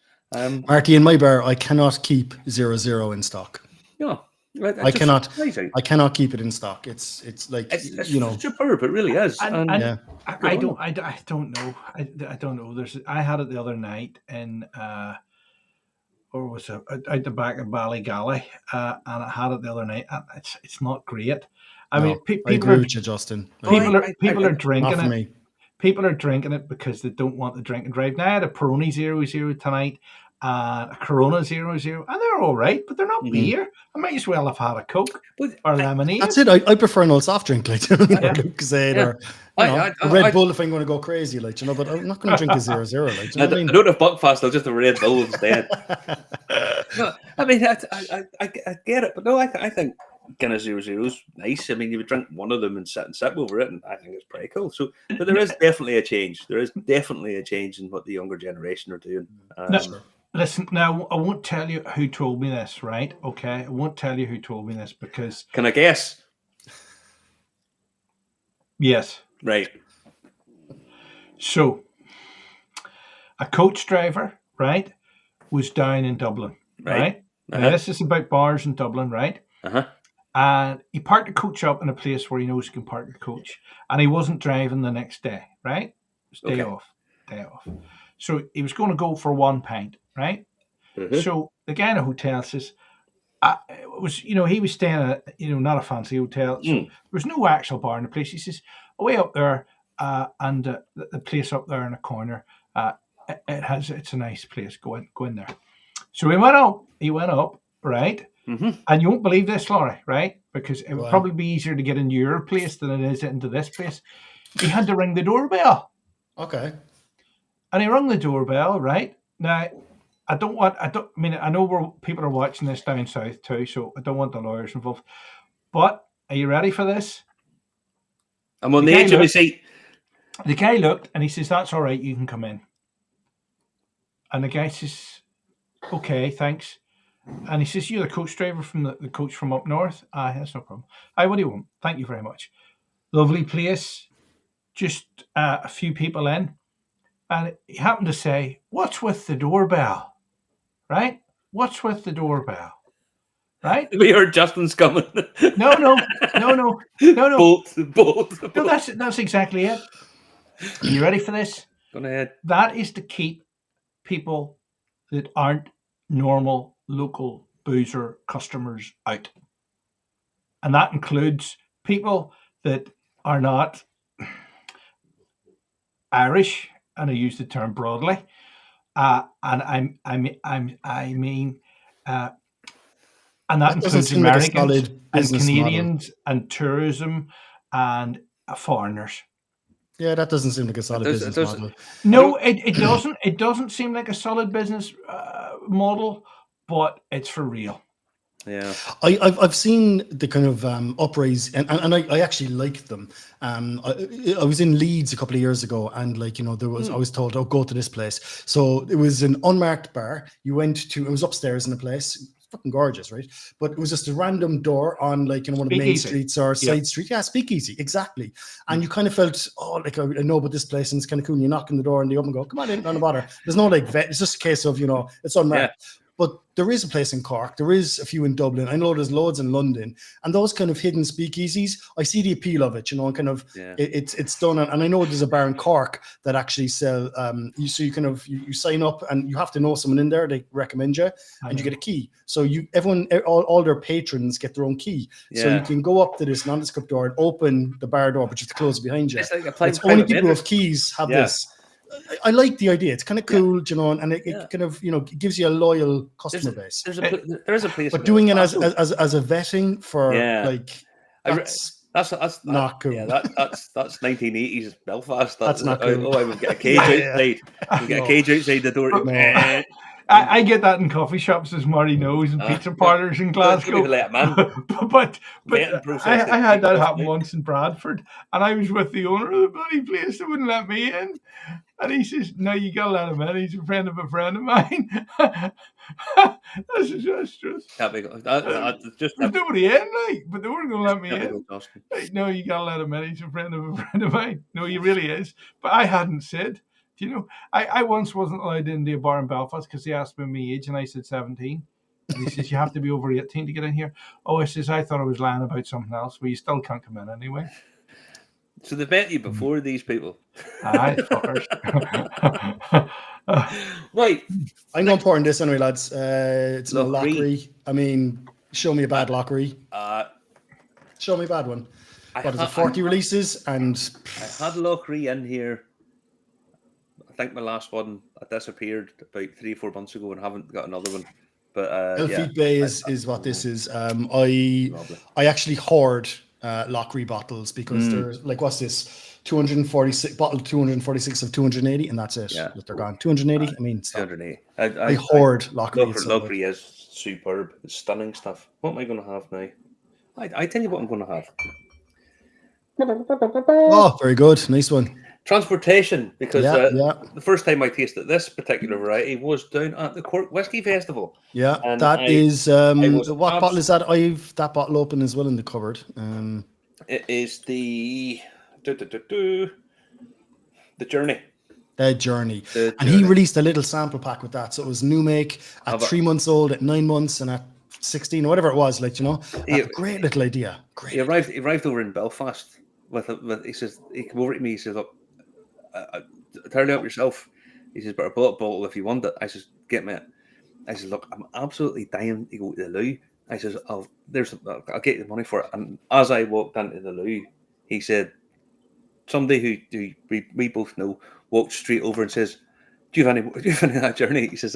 Marty, in my bar, I cannot keep 0-0 in stock. Yeah, I cannot keep it in stock. It's like it's superb. It really is. I don't know. I don't know. I had it the other night in or was it out the back of Ballygally, and I had it the other night. And it's not great. I mean, I agree with you, Justin. People are drinking it. People are drinking it because they don't want the drink and drive. Now, I had a Peroni 0-0 tonight, and a Corona 0-0, and they're all right, but they're not beer. I might as well have had a Coke or lemonade. That's it. I prefer an old soft drink, like Lucozade or a Red Bull if I'm going to go crazy, like but I'm not going to drink a 0-0. Like, I don't have Buckfast. I'll just have a Red Bull instead. No, I mean, I get it, but no, I think Guinness 0-0 is nice. I mean, you would drink one of them and sit over it, and I think it's pretty cool. So, but there is definitely a change. There is definitely a change in what the younger generation are doing. Listen, now I won't tell you who told me this, right? Okay, I won't tell you who told me this because. Can I guess? Yes. Right. So, a coach driver, right, was down in Dublin, right? Now, this is about bars in Dublin, right? And he parked the coach up in a place where he knows he can park the coach. And he wasn't driving the next day, right? It was day off. So he was going to go for 1 pint, right? So the guy in the hotel says, he was staying at, not a fancy hotel. So there was no actual bar in the place. He says, way up there, and the place up there in the corner, it's a nice place. Go in there. So he went up, right? And you won't believe this, Laurie, right? Because it would probably be easier to get into your place than it is into this place. He had to ring the doorbell. Okay. And he rung the doorbell, right? Now, I know people are watching this down south too, so I don't want the lawyers involved. But are you ready for this? I'm on the edge of my seat. The guy looked and he says, "That's all right, you can come in." And the guy says, "Okay, thanks." And he says, "You're the coach driver from the coach from up north?" Aye, that's no problem. Aye, what do you want? Thank you very much. Lovely place. Just a few people in. and he happened to say, "What's with the doorbell?" Right? What's with the doorbell? Right? We heard Justin's coming. No. Bolt. No, that's exactly it. Are you ready for this? Go ahead. That is to keep people that aren't normal local boozer customers out. And that includes people that are not Irish, and I use the term broadly. And I mean, and that includes Americans and Canadians and tourism and foreigners. Yeah, that doesn't seem like a solid business model. No, it doesn't. It doesn't seem like a solid business model, but it's for real. Yeah, I've seen the kind of uprise, and I actually like them. I was in Leeds a couple of years ago, and there was I was told, "Oh, go to this place." So it was an unmarked bar. You went to, it was upstairs in a place. Fucking gorgeous, right? But it was just a random door on one of the main streets or side street. Yeah, speakeasy, exactly. And you kind of felt, I know about this place, and it's kind of cool. And you knock on the door and they open and go, "Come on in, don't bother." There's no vet. It's just a case of, it's unmarked. Yeah. But there is a place in Cork. There is a few in Dublin. I know there's loads in London, and those kind of hidden speakeasies, I see the appeal of it. And kind of it's done. And I know there's a bar in Cork that actually sell. You sign up, and you have to know someone in there. They recommend you, and you get a key. So all their patrons get their own key. Yeah. So you can go up to this nondescript door and open the bar door, but you have to close it behind you. It's only people with keys have this. I like the idea. It's kind of cool, and it kind of, it gives you a loyal customer base. There is a place, but doing it as a vetting for that's not cool. Yeah, that's 1980s Belfast. That's not cool. I would get a cage outside. Get a cage outside the door. No. I get that in coffee shops, as Marty knows, and pizza parlors in Glasgow. But I had that happen once in Bradford, and I was with the owner of the bloody place. They wouldn't let me in. And he says, "No, you got to let him in. He's a friend of mine." That's just. There's nobody in, but they weren't going to let me in. No, you got to let him in. He's a friend of mine. No, he really is. But I hadn't said. I once wasn't allowed into a bar in Belfast because they asked me my age, and I said 17. And he says, "You have to be over 18 to get in here." Oh, I says, "I thought I was lying about something else." Well, you still can't come in anyway. So they met you before these people. Aye, fuckers. Right. I'm not pouring this anyway, lads. It's a Lockery. I mean, show me a bad Lockery. Show me a bad one. What is it, 40 releases? And I had Lockery in here. I think my last one disappeared about 3-4 months ago, and haven't got another one. But Elfie Bay is what this is. I actually hoard Lockery bottles because they're like, what's this? 246 bottle, 246 of 280, and that's it. Yeah. They're gone. 280. I mean, 280. I hoard Lockery. Lockery is superb. It's stunning stuff. What am I going to have now? I tell you what I'm going to have. Oh, very good. Nice one. Transportation, because the first time I tasted this particular variety was down at the Cork Whiskey Festival. Yeah, and that is what bottle is that? I've that bottle open as well in the cupboard. It is the Journey. The Journey. And he released a little sample pack with that. So it was new make at 3 months old, at 9 months, and at 16, or whatever it was. Great little idea. Great. He arrived over in Belfast with he says, he came over to me. He says, "Look, turn it up yourself." He says, "But a bottle if you want it." I says, "Get me it." I says, "Look, I'm absolutely dying to go to the loo." I says, I'll get you the money for it." And as I walked into the loo, he said, somebody who we both know walked straight over and says, do you have any of that Journey? He says,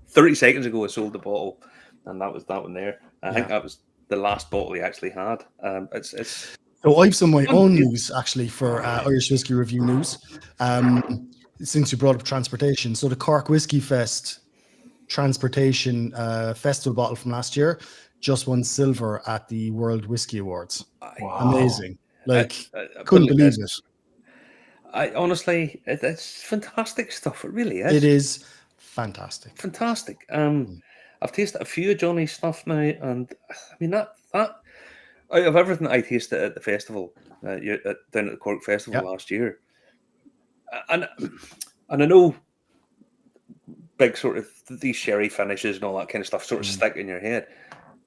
30 seconds ago I sold the bottle, and that was that one there. I think that was the last bottle he actually had. It's So I have some of my own news actually for Irish Whiskey Review news. Since you brought up transportation, so the Cork Whiskey Fest transportation festival bottle from last year just won silver at the World Whiskey Awards. Wow. Amazing! Couldn't believe it. I honestly, it's fantastic stuff. It really is. It is fantastic. Fantastic. I've tasted a few of Johnny's stuff now, and I mean that out of everything I tasted at the festival, down at the Cork Festival last year, and And I know big sort of these sherry finishes and all that kind of stuff sort of stick in your head.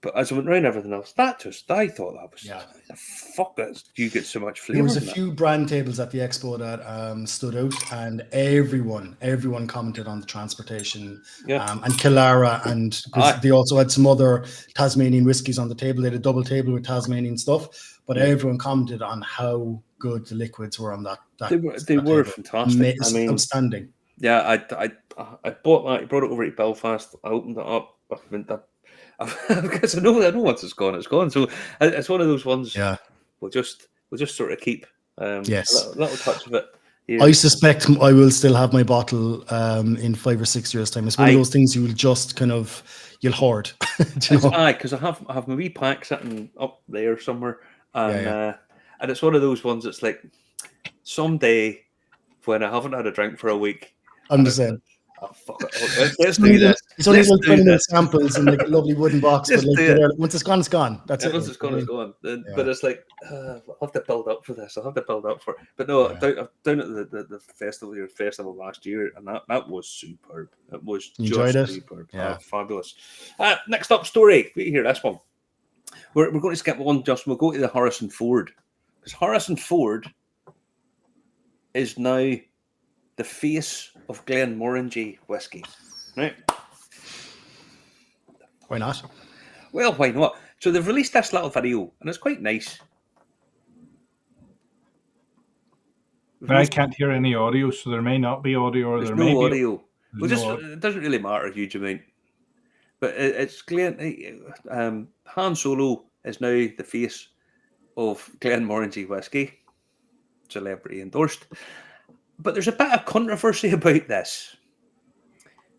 But as I went around everything else, I thought that was fuck that. You get so much flavour. There was a few brand tables at the expo that stood out, and everyone commented on the transportation. And Killara, and because they also had some other Tasmanian whiskies on the table. They had a double table with Tasmanian stuff, but everyone commented on how good the liquids were on that. They were fantastic. I mean, outstanding. Yeah, I bought that. I brought it over to Belfast. I opened it up. Because I know once it's gone. So it's one of those ones. Yeah, we'll just sort of keep a little touch of it. Here. I suspect I will still have my bottle in 5 or 6 years' time. It's one of those things you will just you'll hoard. Because I have my wee pack sitting up there somewhere, and it's one of those ones that's like someday when I haven't had a drink for a week. I'm just saying. Oh, fuck it. Let's do this. It's only like 20 minute samples in like a lovely wooden box, but like once it's gone, it's gone. That's it. Once it's gone, it's gone. But it's like I'll have to build up for this. I'll have to build up for it. But no, down at the festival last year, and that was superb. It was just superb. Yeah, fabulous. Next up story. Wait, hear this one. We're going to skip one. We'll go to the Harrison Ford, because Harrison Ford is now the face of Glenmorangie whiskey, right? Why not? Well, why not? So they've released this little video, and it's quite nice. But I can't hear any audio, so there may not be audio, or there may be audio. It doesn't really matter a huge amount. But it's Glen. Han Solo is now the face of Glenmorangie whiskey, celebrity endorsed. But there's a bit of controversy about this,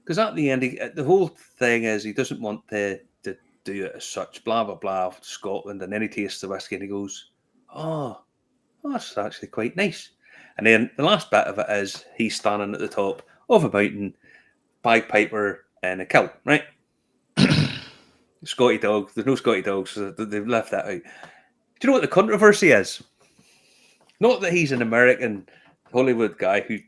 because at the end, the whole thing is he doesn't want to do it as such, blah, blah, blah, Scotland, and then he tastes the whiskey and he goes, oh, that's actually quite nice. And then the last bit of it is he's standing at the top of a mountain, bagpiper and a kilt, right? Scotty dog, there's no Scotty dogs, so they've left that out. Do you know what the controversy is? Not that he's an American Hollywood guy who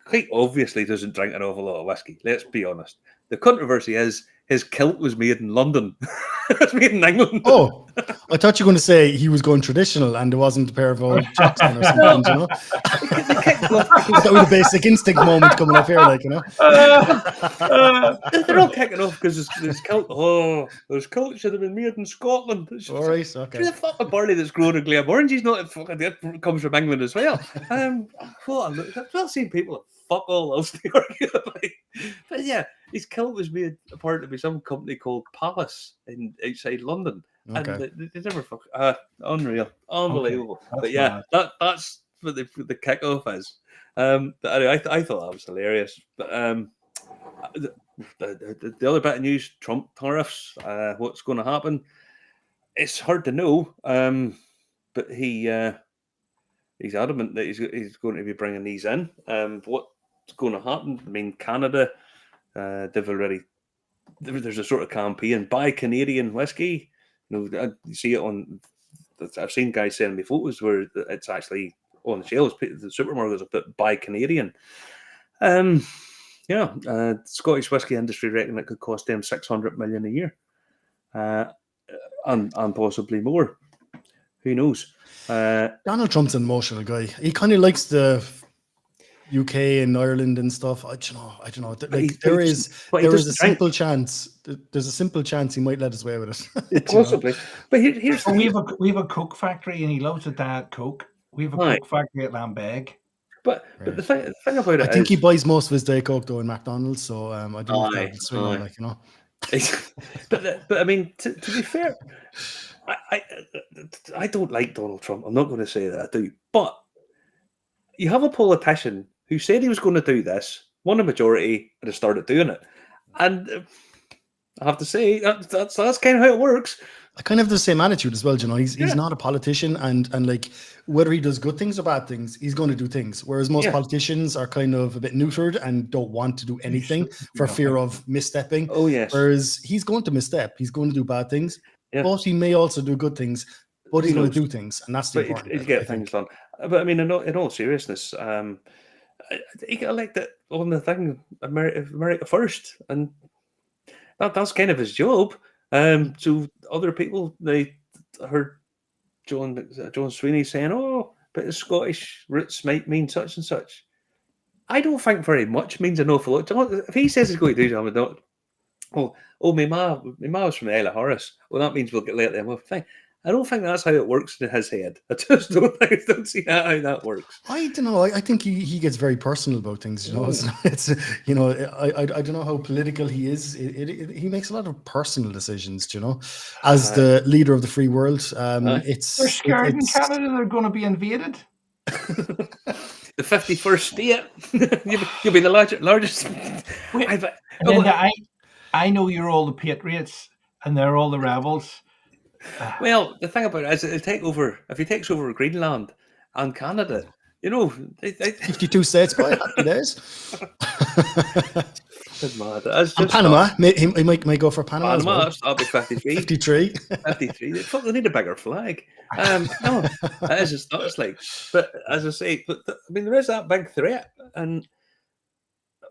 quite obviously doesn't drink an awful lot of whiskey. Let's be honest. The controversy is his kilt was made in London. It was made in England. Oh, I thought you were going to say he was going traditional and there wasn't a pair of old jocks on or something, you know? That was a basic instinct moment coming up here, like, you know? They're all kicking off because this kilt, this kilt should have been made in Scotland. All right, okay. The fucking barley that's grown in Glenmorangie not fucking, it comes from England as well. I've seen people fuck all else to argue about. But yeah, his kilt was made apparently by some company called Palace outside London. Okay. And they never fuck. Unreal, unbelievable. Okay. But yeah, that's what the kickoff is. I thought that was hilarious. But the other bit of news: Trump tariffs. What's going to happen? It's hard to know. But he's adamant that he's going to be bringing these in. What's going to happen? I mean, Canada. They've already. There's a sort of campaign: buy Canadian whiskey. You know, you see it on. I've seen guys sending me photos where it's actually on the shelves. The supermarkets have put "buy Canadian." Scottish whiskey industry reckon it could cost them $600 million a year, and possibly more. Who knows? Donald Trump's an emotional guy. He kind of likes the UK and Ireland and stuff. I don't know. Like, there is a simple chance. There's a simple chance he might let us away with it. Possibly. But here's we have a Coke factory, and he loves to diet Coke. We have a Coke factory at Lambeg. But the thing about it, I think he buys most of his Diet Coke though in McDonald's. So I don't know if that'll swing on, like, you know. but I mean, to be fair, I don't like Donald Trump. I'm not going to say that I do, but you have a politician who said he was going to do this, won a majority, and has started doing it. And I have to say that's kind of how it works. I kind of have the same attitude as well, you know. He's not a politician, and like, whether he does good things or bad things, he's going to do things. Whereas most politicians are kind of a bit neutered and don't want to do anything for fear of misstepping. Oh yes. Whereas he's going to misstep. He's going to do bad things, but he may also do good things. But he's going to do things, and that's the important. He'd get things done. But I mean, in all seriousness, he got elected on the thing, America First, and that's kind of his job. So other people, they heard John Sweeney saying, "Oh, but his Scottish roots might mean such and such." I don't think very much means an awful lot. If he says he's going to do something, my ma was from the Isle of Horace. Well, that means we'll get let them off. I don't think that's how it works in his head. I just don't see how that works. I don't know. I think he gets very personal about things. You know, it's I don't know how political he is. He makes a lot of personal decisions. You know, as the leader of the free world, they're scared in Canada. They're going to be invaded. The 51st state. You'll be the largest. I know you're all the patriots and they're all the rebels. Well, the thing about it is, if he takes over Greenland and Canada, 52 states, quite happy days. Mad. And Panama, he might go for Panama. That'll be 53. 53. 53. They need a bigger flag. No, that is just not like. But as I say, there is that big threat. And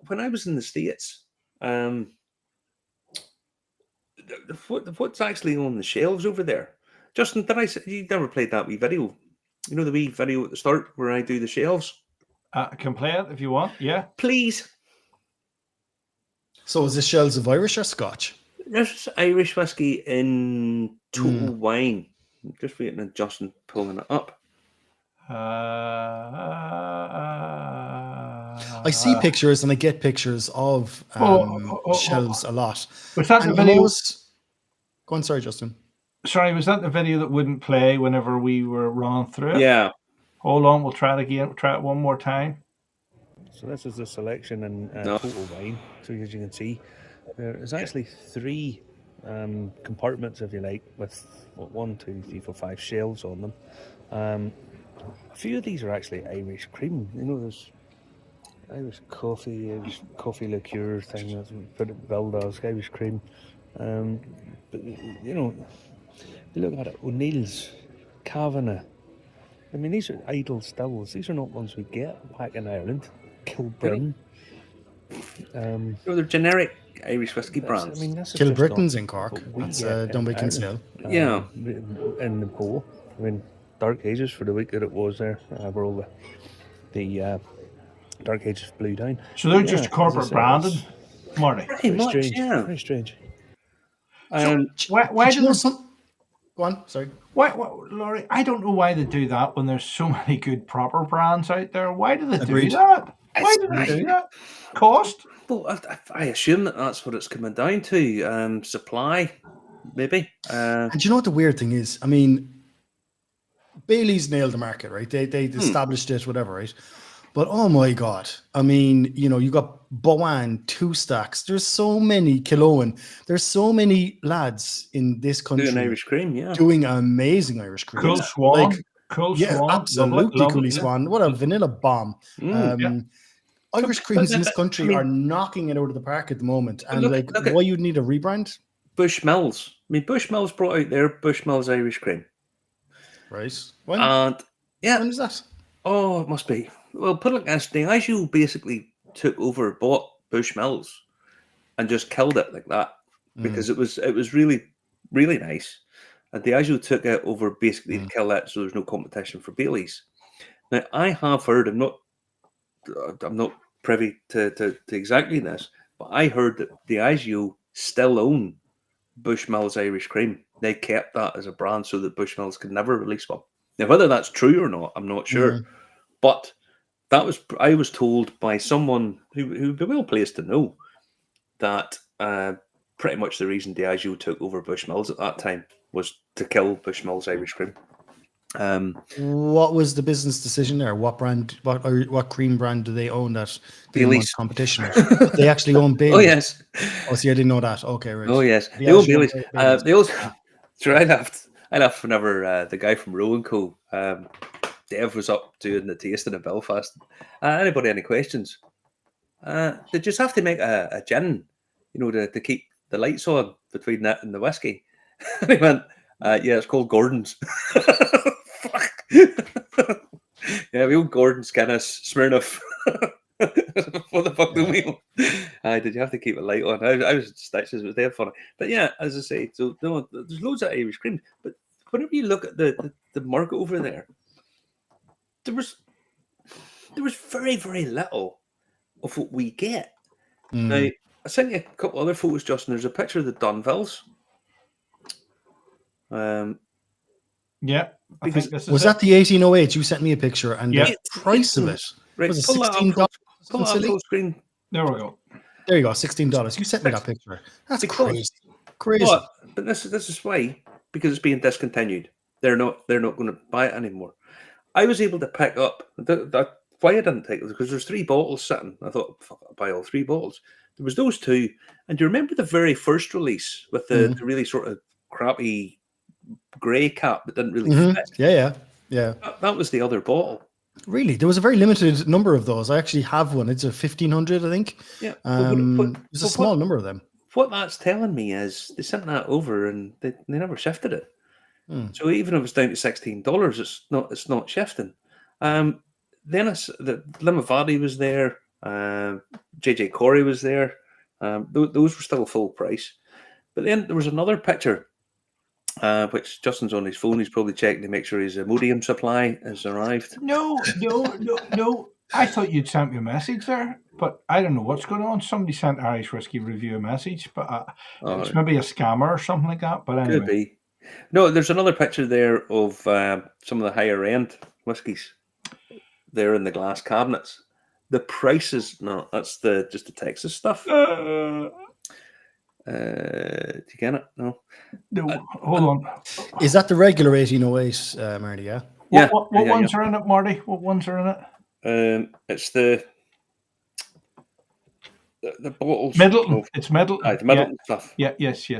when I was in the States, what's actually on the shelves over there? Justin, you never played that wee video? You know the wee video at the start where I do the shelves? I can play it if you want, yeah. Please. So is this shelves of Irish or Scotch? This is Irish whiskey in total wine. I'm just waiting on Justin pulling it up. I see pictures and I get pictures of shelves a lot. Was that the video? Go on, sorry, Justin. Sorry, was that the video that wouldn't play whenever we were running through it? Yeah. Hold on, we'll try it again. We'll try it one more time. So this is the selection in total wine. So as you can see, there is actually 3 compartments, if you like, with 1, 2, 3, 4, 5 shelves on them. A few of these are actually Irish cream. There's Irish coffee, Irish coffee liqueur thing. That's put it Beldas, Irish cream. But you look at it, O'Neill's, Kavanagh. I mean, these are idle stills. These are not ones we get back in Ireland. Kilburn. They're generic Irish whiskey brands. Kilbritton's in Cork. That's Dunby Kinsale. Yeah. In the pool. I mean, Dark Ages for the week that it was there, where all the Dark Ages blew down. So they're just corporate branded, Marty. Very strange. Yeah. Very strange. Why do you know some? Go on, sorry. Why, Laurie? I don't know why they do that when there's so many good proper brands out there. Why do they do that? Why do they do that? Cost? Well, I assume that's what it's coming down to. Supply, maybe. And you know what the weird thing is? I mean, Bailey's nailed the market, right? They established it, whatever, right? But oh my God, I mean, you got Bowen, 2 Stacks. There's so many Killowen. There's so many lads in this country doing Irish cream, doing amazing Irish cream. Cool Swan, Swan, absolutely, lovely. Cool Swan. What a vanilla bomb! Irish creams in this country are knocking it out of the park at the moment. And why you'd need a rebrand? Bushmills. I mean, Bushmills brought out their Bushmills Irish cream, right? When is that? Oh, it must be. Well, put it like this, Diageo basically bought Bushmills and just killed it like that because it was really, really nice. And Diageo took it over basically to kill it, so there's no competition for Bailey's. Now, I have heard, I'm not privy to exactly this, but I heard that Diageo still own Bushmills Irish cream. They kept that as a brand so that Bushmills could never release one. Now, whether that's true or not, I'm not sure. But I was told by someone who would be well placed to know that pretty much the reason Diageo took over Bushmills at that time was to kill Bushmills Irish cream. What was the business decision there? What brand? What cream brand do they own that Bailey's competition? They actually own Bailey's. Oh yes. Oh, see, I didn't know that. Okay, right. Oh yes, they own Bailey's. They also. Sure, I laughed whenever the guy from Row & Co. Dev was up doing the tasting in Belfast. Anybody any questions? They just have to make a gin, to keep the lights on between that and the whiskey. And he went, yeah, it's called Gordon's. Fuck. Yeah, we own Gordon's, Guinness, Smirnoff. What the fuck do we? Did you have to keep it light on? I was stitches. It was dead funny. But yeah, as I say, so no, there's loads of Irish creams. But whenever you look at the market over there, there was very, very little of what we get. Now, I sent you a couple other photos, Justin. There's a picture of the Dunvilles. Yeah. Because was that the 1808? You sent me a picture, and the price of it was it $16? Pull that up full screen. There we go. There you go, $16. You sent me that picture. That's crazy. Crazy. But this is why, because it's being discontinued. They're not going to buy it anymore. I was able to pick up why I didn't take it because there's 3 bottles sitting. I thought, fuck, I'll buy all 3 bottles. There was those 2, and do you remember the very first release with the really sort of crappy grey cap that didn't really fit? Yeah. That was the other bottle. Really? There was a very limited number of those. I actually have one. It's a 1,500, I think. Yeah. There's a small number of them. What that's telling me is they sent that over and they never shifted it. So even if it's down to $16, it's not shifting. Then the Limavady was there. JJ Corey was there. Those were still full price. But then there was another picture, which Justin's on his phone. He's probably checking to make sure his Imodium supply has arrived. No. I thought you'd sent me a message there, but I don't know what's going on. Somebody sent Irish Whiskey Review a message, but it's maybe a scammer or something like that. But anyway. Could be. No, there's another picture there of some of the higher end whiskies there in the glass cabinets. The prices, no, that's just the Texas stuff. Do you get it? No, hold on. Is that the regular 1808, Marty? Yeah. What ones are in it, Marty? What ones are in it? It's the bottles. Middleton. It's Middleton. The Middleton stuff. Yeah. Yes.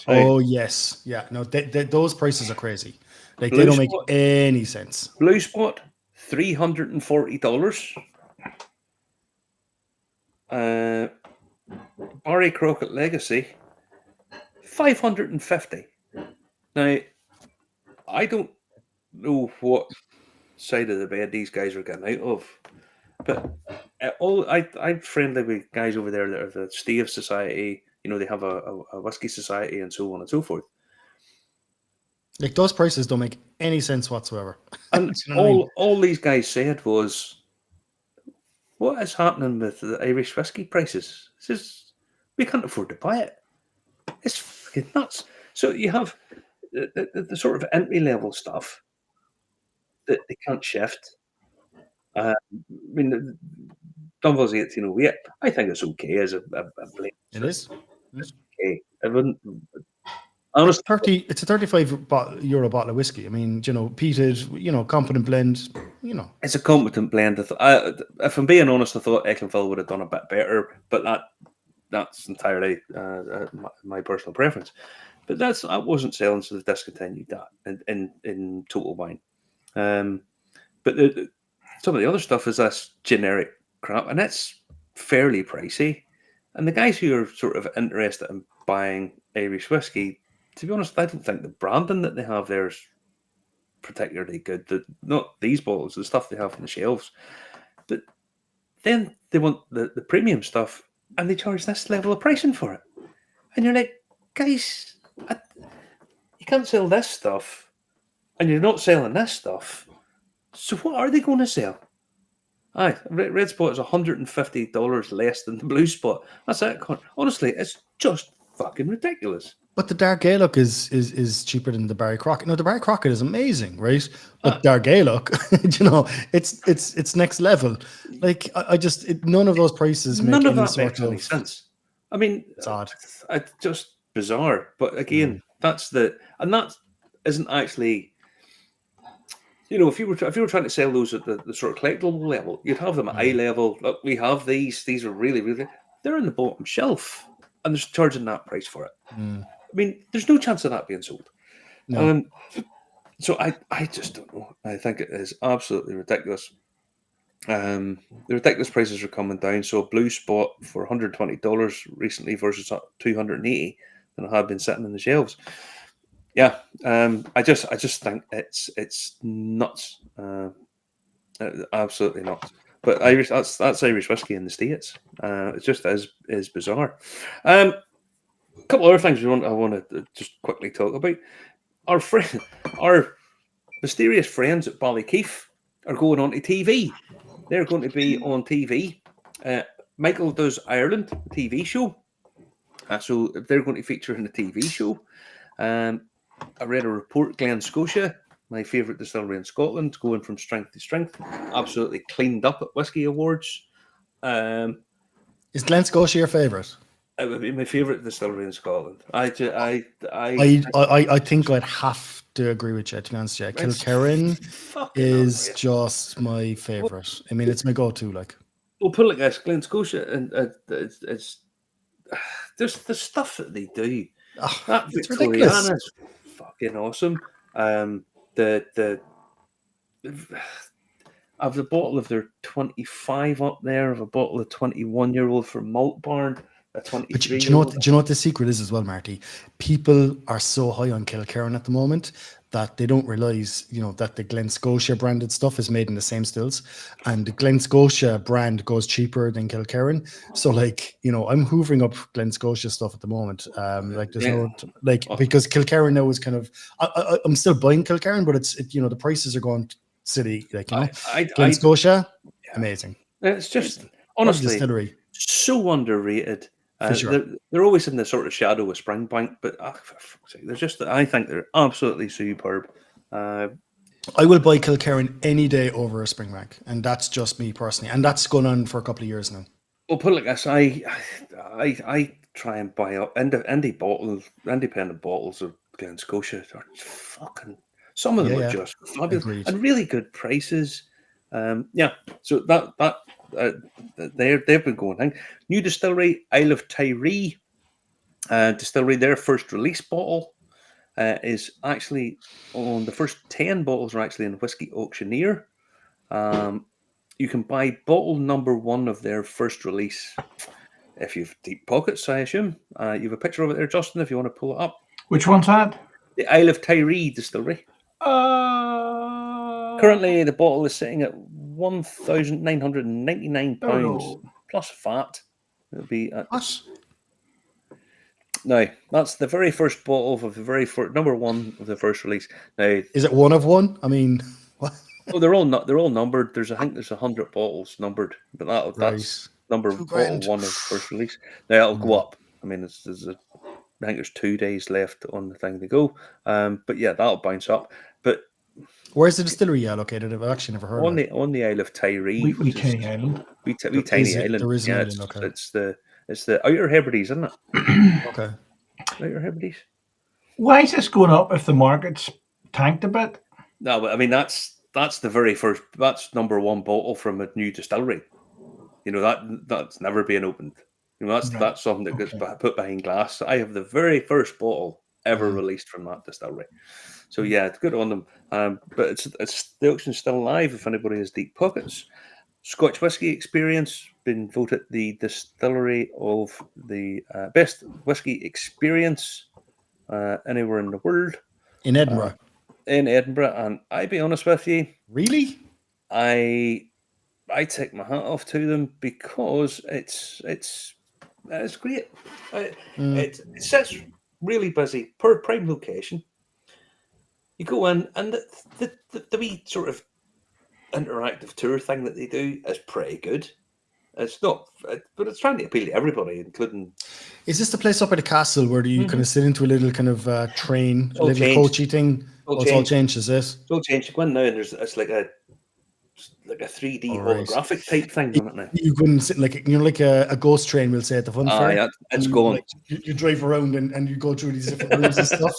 Oh yes. Yeah. No, those prices are crazy. Like Blue they don't Spot, make any sense. Blue Spot, $340. Barry Crockett Legacy, $550. Now, I don't know what side of the bed these guys are getting out of, but I'm friendly with guys over there that are the Stave Society. You know, they have a whiskey society and so on and so forth. Like those prices don't make any sense whatsoever. And all these guys said was, what is happening with the Irish whiskey prices? We can't afford to buy it. It's fucking nuts. So you have the sort of entry level stuff that they can't shift. I mean, Dunvil's 1808. I think it's okay as a blend. It is. It's okay. I wouldn't. Honestly, it's a €35 bottle of whiskey. I mean, peated, competent blend. It's a competent blend. If I'm being honest, I thought Ecklenville would have done a bit better, but that's entirely my personal preference. But that wasn't selling, so they've discontinued that in Total Wine. But some of the other stuff is this generic crap, and it's fairly pricey. And the guys who are sort of interested in buying Irish whiskey, to be honest, I don't think the branding that they have there is particularly good. Not these bottles, the stuff they have on the shelves. But then they want the premium stuff, and they charge this level of pricing for it. And you're like, guys, you can't sell this stuff, and you're not selling this stuff. So what are they going to sell? Red Spot is $150 less than the Blue Spot. That's it. Honestly, it's just fucking ridiculous. But the Dark Gaelic is cheaper than the Barry Crockett. No, the Barry Crockett is amazing, right? But Dark Gaelic, it's next level. Like none of those prices make any sense. I mean, it's odd. It's just bizarre. But again, that isn't actually. If you were trying to sell those at the sort of collectible level, you'd have them at eye level. Look, we have these. These are really, really. They're on the bottom shelf, and they're charging that price for it. I mean, there's no chance of that being sold. No. So I just don't know. I think it is absolutely ridiculous. The ridiculous prices are coming down. So Blue Spot for $120 recently versus $280 that have been sitting in the shelves. Yeah, I just think it's nuts, absolutely nuts. But Irish, that's Irish whiskey in the States. It's just is bizarre. A couple other things I want to just quickly talk about. Our mysterious friends at Ballykeefe are going on to TV. They're going to be on TV. Michael does Ireland TV show, so they're going to feature in the TV show. I read a report, Glen Scotia, my favourite distillery in Scotland, going from strength to strength, absolutely cleaned up at Whiskey Awards. Is Glen Scotia your favourite? It would be my favourite distillery in Scotland. I think I'd have to agree with you, to be honest. Yeah, Kilkerran is just my favourite. I mean, it's my go-to. Like, we'll put it like this: Glen Scotia, and it's there's the stuff that they do. That Victoriana is fucking awesome. The I've a bottle of their 25 up there. I've a bottle of 21-year-old from Malt Barn. A 23. Do you know what the secret is as well, Marty? People are so high on Kilkerran at the moment that they don't realise, that the Glen Scotia branded stuff is made in the same stills, and the Glen Scotia brand goes cheaper than Kilkerran. So, I'm hoovering up Glen Scotia stuff at the moment. Because Kilkerran now is kind of, I'm still buying Kilkerran, but the prices are going silly. Glen Scotia, amazing. It's just honestly distillery. So underrated. Sure. They're always in the sort of shadow of Springbank, but I think they're absolutely superb. I will buy Kilkerran any day over a Springbank, and that's just me personally, and that's gone on for a couple of years now. Well, put it like this: I try and buy up independent bottles of Glen Scotia. Are fucking, some of them are just fabulous. Agreed. And really good prices. So that. They've been going. New distillery, Isle of Tiree distillery. Their first release bottle is actually on the first 10 bottles are actually in Whiskey Auctioneer. You can buy bottle number 1 of their first release if you've deep pockets. I assume you have a picture of it there, Justin. If you want to pull it up. Which one's that? The Isle of Tiree distillery. Currently, the bottle is sitting at £1,999 plus VAT. It'll be at now. That's the very first bottle of the very first number 1 of the first release. Now, is it one of one? I mean, what? Oh, they're all numbered. I think there's 100 bottles numbered, but that's number bottle 1 of the first release. Now it'll go up. I mean, I think there's 2 days left on the thing to go. But yeah, that'll bounce up. But where's the distillery located? I've actually never heard of it. On the Isle of Tiree. We tiny island. We tiny island. There is an island, okay. It's the Outer Hebrides, isn't it? Okay. Outer Hebrides. Why is this going up if the market's tanked a bit? No, but I mean that's the very first. That's number 1 bottle from a new distillery. That's never been opened. That's something that gets put behind glass. I have the very first bottle ever released from that distillery. So yeah, it's good on them. But it's the auction's still alive if anybody has deep pockets. Scotch Whisky Experience been voted the distillery of the best whisky experience anywhere in the world. In Edinburgh. And I be honest with you, really, I take my hat off to them because it's great. It sits really busy per prime location. You go in, and the wee sort of interactive tour thing that they do is pretty good. It's not, but it's trying to appeal to everybody, including. Is this the place up at the castle where you kind of sit into a little kind of train, a little coachy thing? It's all changed, is this? It's all changed. You go in now, and it's like a 3D holographic type thing on it now. You couldn't sit like a ghost train, we'll say, at the fun fair. Yeah, it's gone. You drive around and you go through these different rooms and stuff.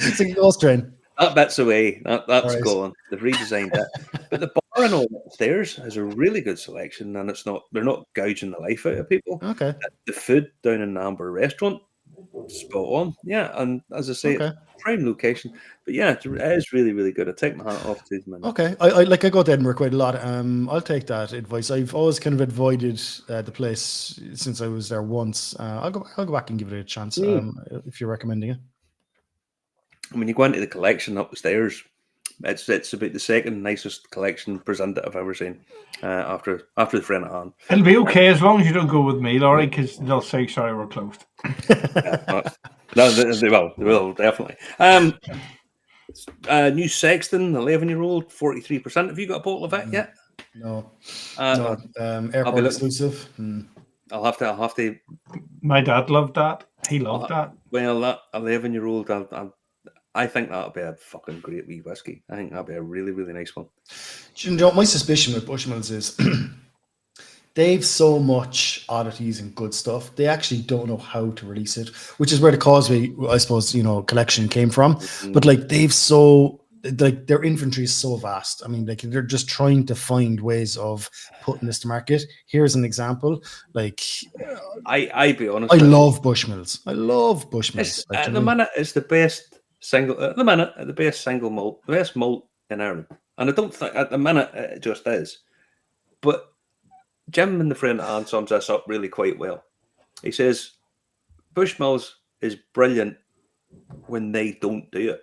It's like a ghost train. That bit's away. That's gone. They've redesigned it. But the bar and all upstairs has a really good selection, and they're not gouging the life out of people. Okay. The food down in the Amber restaurant, spot on. Yeah, and as I say, it's prime location. But yeah, it is really, really good. I take my hat off to them. Okay. I go to Edinburgh quite a lot. I'll take that advice. I've always kind of avoided the place since I was there once. I'll go back and give it a chance if you're recommending it. When you go into the collection upstairs, It's about the second nicest collection presented I've ever seen. After the friend at hand. It'll be okay as long as you don't go with me, Laurie, because they'll say sorry we're closed. No, they will definitely. New Sexton, 11-year-old, 43%. Have you got a bottle of that yet? No. Airport exclusive. I'll have to. My dad loved that. He loved that. Well, that 11-year-old, I think that'll be a fucking great wee whiskey. I think that'll be a really, really nice one. Do you know what my suspicion with Bushmills is? They've so much oddities and good stuff. They actually don't know how to release it, which is where the Causeway, I suppose, collection came from. But like their inventory is so vast. I mean, like they're just trying to find ways of putting this to market. Here's an example. Like, I be honest. I love Bushmills. I love Bushmills. At the minute, it's the best single. At the minute, the best single malt, the best malt in Ireland. And I don't think at the minute it just is. But Jim and the friend at hand sums this up really quite well. He says, Bushmills is brilliant when they don't do it.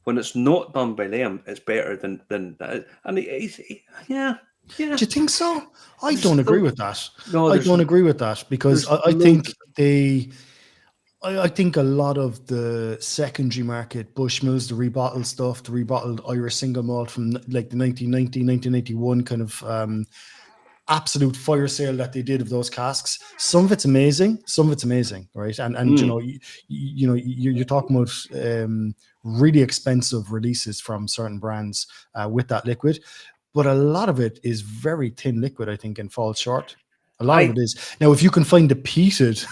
When it's not done by them, it's better than that. And yeah. Do you think so? I don't agree with that. No, I don't agree with that because I think I think a lot of the secondary market Bushmills, the rebottled stuff, the rebottled Irish single malt from like the 1990, 1991 kind of absolute fire sale that they did of those casks. Some of it's amazing, right? And you're talking about really expensive releases from certain brands with that liquid, but a lot of it is very thin liquid, I think, and falls short. A lot of it is. Now, if you can find the peated,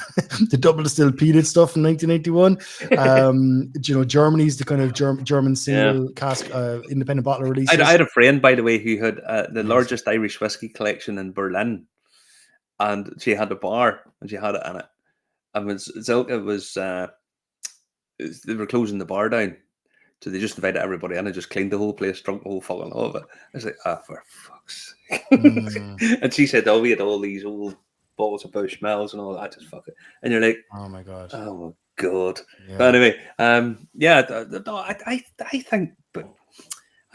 the double distilled peated stuff from 1981, Germany's the kind of German single cask independent bottler releases. I had a friend, by the way, who had the largest Irish whiskey collection in Berlin, and she had a bar and she had it in it. And they were closing the bar down, so they just invited everybody in and just cleaned the whole place, drunk the whole fucking lot of it. I was like, for fuck's sake. And she said, we had all these old bottles of Bushmills and all that, just fuck it. And you're like, oh my god. Yeah. But anyway, I think, but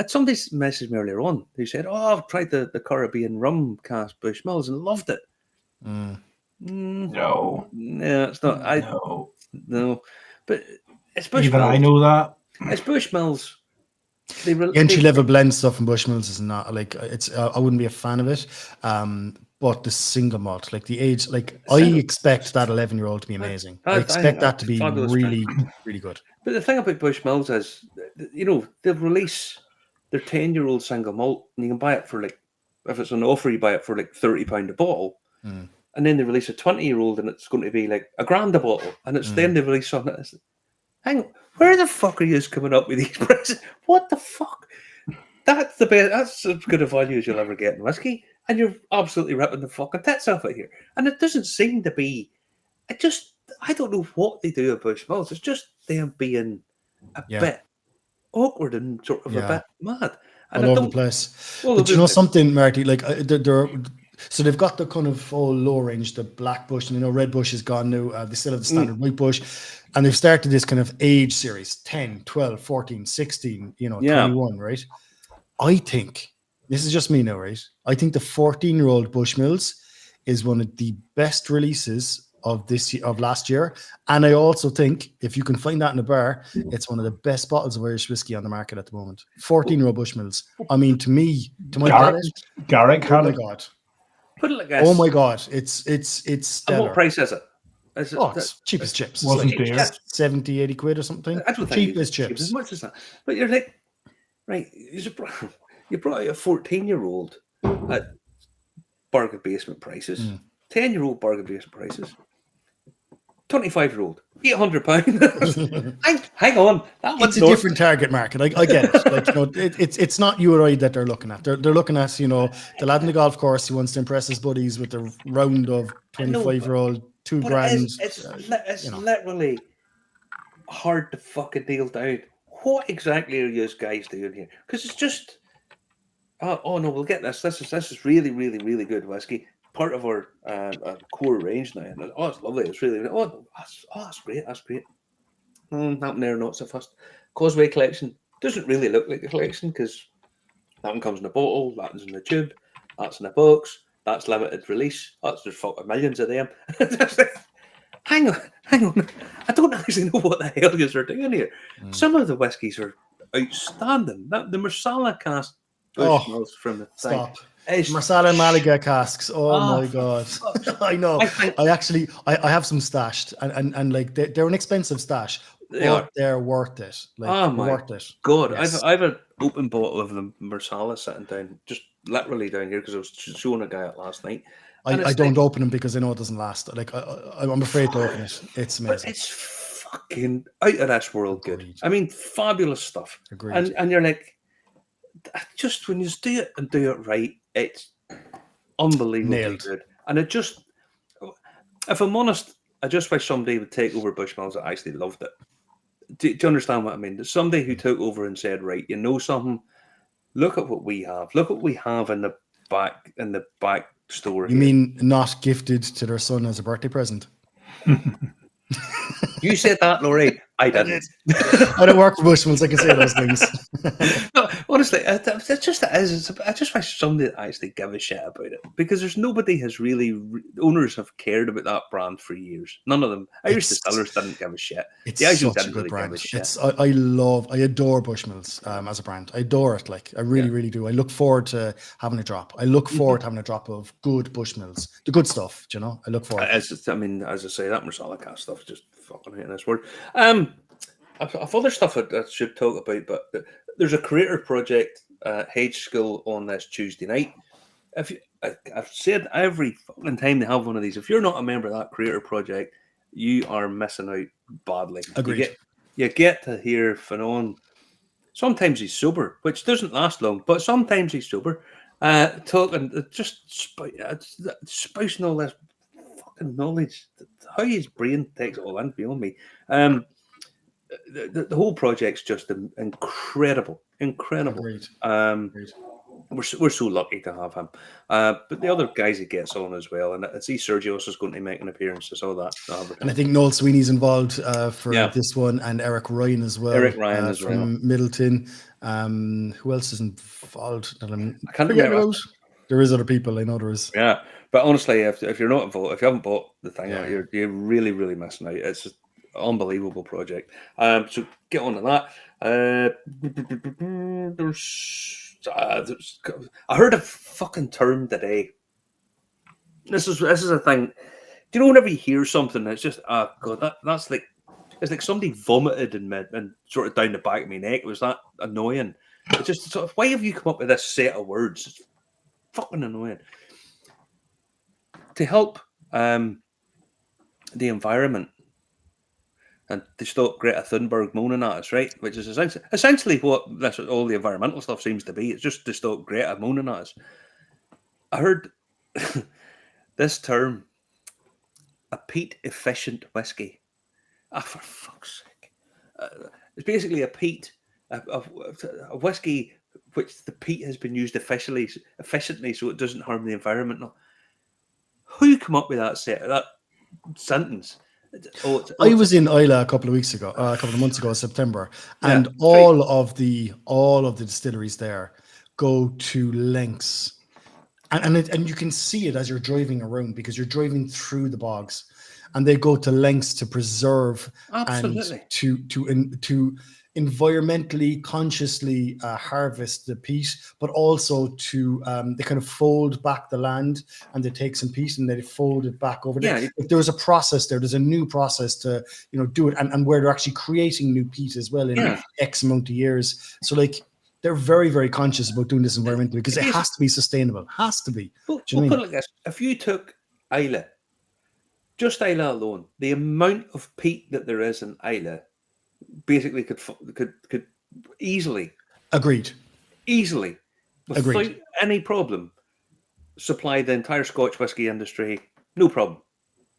somebody messaged me earlier on who said, I've tried the Caribbean rum cask Bushmills and loved it. No, it's not. No, but it's Bushmills. Even I know that. It's Bushmills. Entry level blend stuff from Bushmills is not like it's. I wouldn't be a fan of it. But the single malt, like the age, like I expect that 11-year-old to be amazing. I expect that to be really, really good. But the thing about Bushmills is, they'll release their 10-year-old single malt, and you can buy it for like, if it's an offer, you buy it for like £30 a bottle. And then they release a 20-year-old, and it's going to be like $1,000 a bottle, and it's then they release something. Hang on, where the fuck are you coming up with these prices? What the fuck? That's the best. That's as good a value as you'll ever get in whiskey, and you're absolutely ripping the fucking tits off it here. And it doesn't seem to be. I don't know what they do at Bushmills. It's just them being a bit awkward and sort of a bit mad. And all over the place. But you know something, Marty? Like so they've got the kind of whole low range, the black bush, and red bush is gone now. They still have the standard white bush, and they've started this kind of age series, 10, 12, 14, 16, 21, right? I think, this is just me now, right? I think the 14-year-old Bushmills is one of the best releases of last year. And I also think if you can find that in a bar, it's one of the best bottles of Irish whiskey on the market at the moment. 14-year-old Bushmills. I mean, to my Garrick, oh my God. Put it like this. Oh my God, it's stellar. And what price is it? It's cheap as chips. Wasn't it's like 70, 80 quid or something. I don't think cheap as chips. As much as that. But you're like, right, you brought out a 14-year-old at bargain basement prices, 10-year-old bargain basement prices, 25-year-old, £800. Hang on, it's a different target market. I get it. Like it's not you or I that they're looking at. They're looking at the lad in the golf course who wants to impress his buddies with a round of 25-year-old $2,000. It's literally hard to fucking nail down. What exactly are you guys doing here? Because it's just, oh no, we'll get this. This is really, really, really good whiskey. Part of our core range now. And, it's lovely. It's really, that's great. That's great. Not there, not so fast. Causeway collection, doesn't really look like a collection because that one comes in a bottle, that one's in a tube, that's in a box, that's limited release, there's fucking millions of them. Hang on. I don't actually know what the hell you're doing here. Some of the whiskies are outstanding. The Marsala cask Bushmills from the thing. Marsala Malaga casks. Oh my god. I know. I have some stashed and like they're an expensive stash. They're worth it. Like worth it. God, yes. I've an open bottle of the Marsala sitting down, just literally down here because I was showing a guy it last night. I don't open them because I know it doesn't last. Like I'm afraid to open it. It's amazing. It's fucking out of this world good. Agreed. I mean, fabulous stuff. Agreed. And you're like, just when you do it right, it's unbelievably good. And it just, if I'm honest, I just wish somebody would take over Bushmills that actually loved it. Do you understand what I mean? There's somebody who took over and said, right, you know something? Look at what we have. Look what we have in the back store. You mean not gifted to their son as a birthday present? You said that, Laurie. I didn't. I don't work for Bushmills. I can say those things. No, honestly, it's just it is. I just wish somebody would actually give a shit about it because there's nobody has really owners have cared about that brand for years. None of them. Irish distillers didn't give a shit. It's such a good brand. I adore Bushmills as a brand. I adore it. Like I really do. I look forward to having a drop. I look forward to having a drop of good Bushmills, the good stuff. Do you know? I look forward. As I say, that Marsala cask stuff is just fucking hating this word. I've other stuff I should talk about, but there's a creator project at Hedge School on this Tuesday night. I've said every fucking time they have one of these, if you're not a member of that creator project, you are missing out badly. Agreed. You get to hear Fanon. Sometimes he's sober, which doesn't last long, but sometimes he's sober. Talking, just spousing all this fucking knowledge. How his brain takes it all in beyond me. The whole project's just incredible. Agreed. We're so lucky to have him. But the other guys he gets on as well, and I see Sergio's is going to make an appearance. I saw that. And I think Noel Sweeney's involved for this one, and Eric Ryan as well. From Middleton. Who else is involved? I can't remember. There is other people. I know there is. Yeah, but honestly, if you're not involved, if you haven't bought the thing, you're really, really missing out. It's an unbelievable project. So get on to that. I heard a fucking term today. This is a thing. Do you know whenever you hear something, it's just God, that's like it's like somebody vomited and sort of down the back of my neck. It was that annoying. It's just sort of, why have you come up with this set of words? It's fucking annoying. To help the environment and to stop Greta Thunberg moaning at us, right? Which is essentially what all the environmental stuff seems to be. It's just to stop Greta moaning at us. I heard this term, a peat-efficient whiskey. For fuck's sake. It's basically a whiskey which the peat has been used efficiently so it doesn't harm the environment. No. Who come up with that sentence? I was in Islay a couple of months ago, September, and all of the distilleries there go to lengths, and you can see it as you're driving around because you're driving through the bogs, and they go to lengths to preserve and to environmentally consciously harvest the peat, but also to they kind of fold back the land and they take some peat and they fold it back over there. If there was a process there's a new process to do it, and where they're actually creating new peat as well in X amount of years. So like they're very, very conscious about doing this environmentally because it has to be sustainable. Has to be. We'll put it like this: if you took Islay, just Islay alone, the amount of peat that there is in Islay basically could easily without any problem supply the entire Scotch whisky industry, no problem,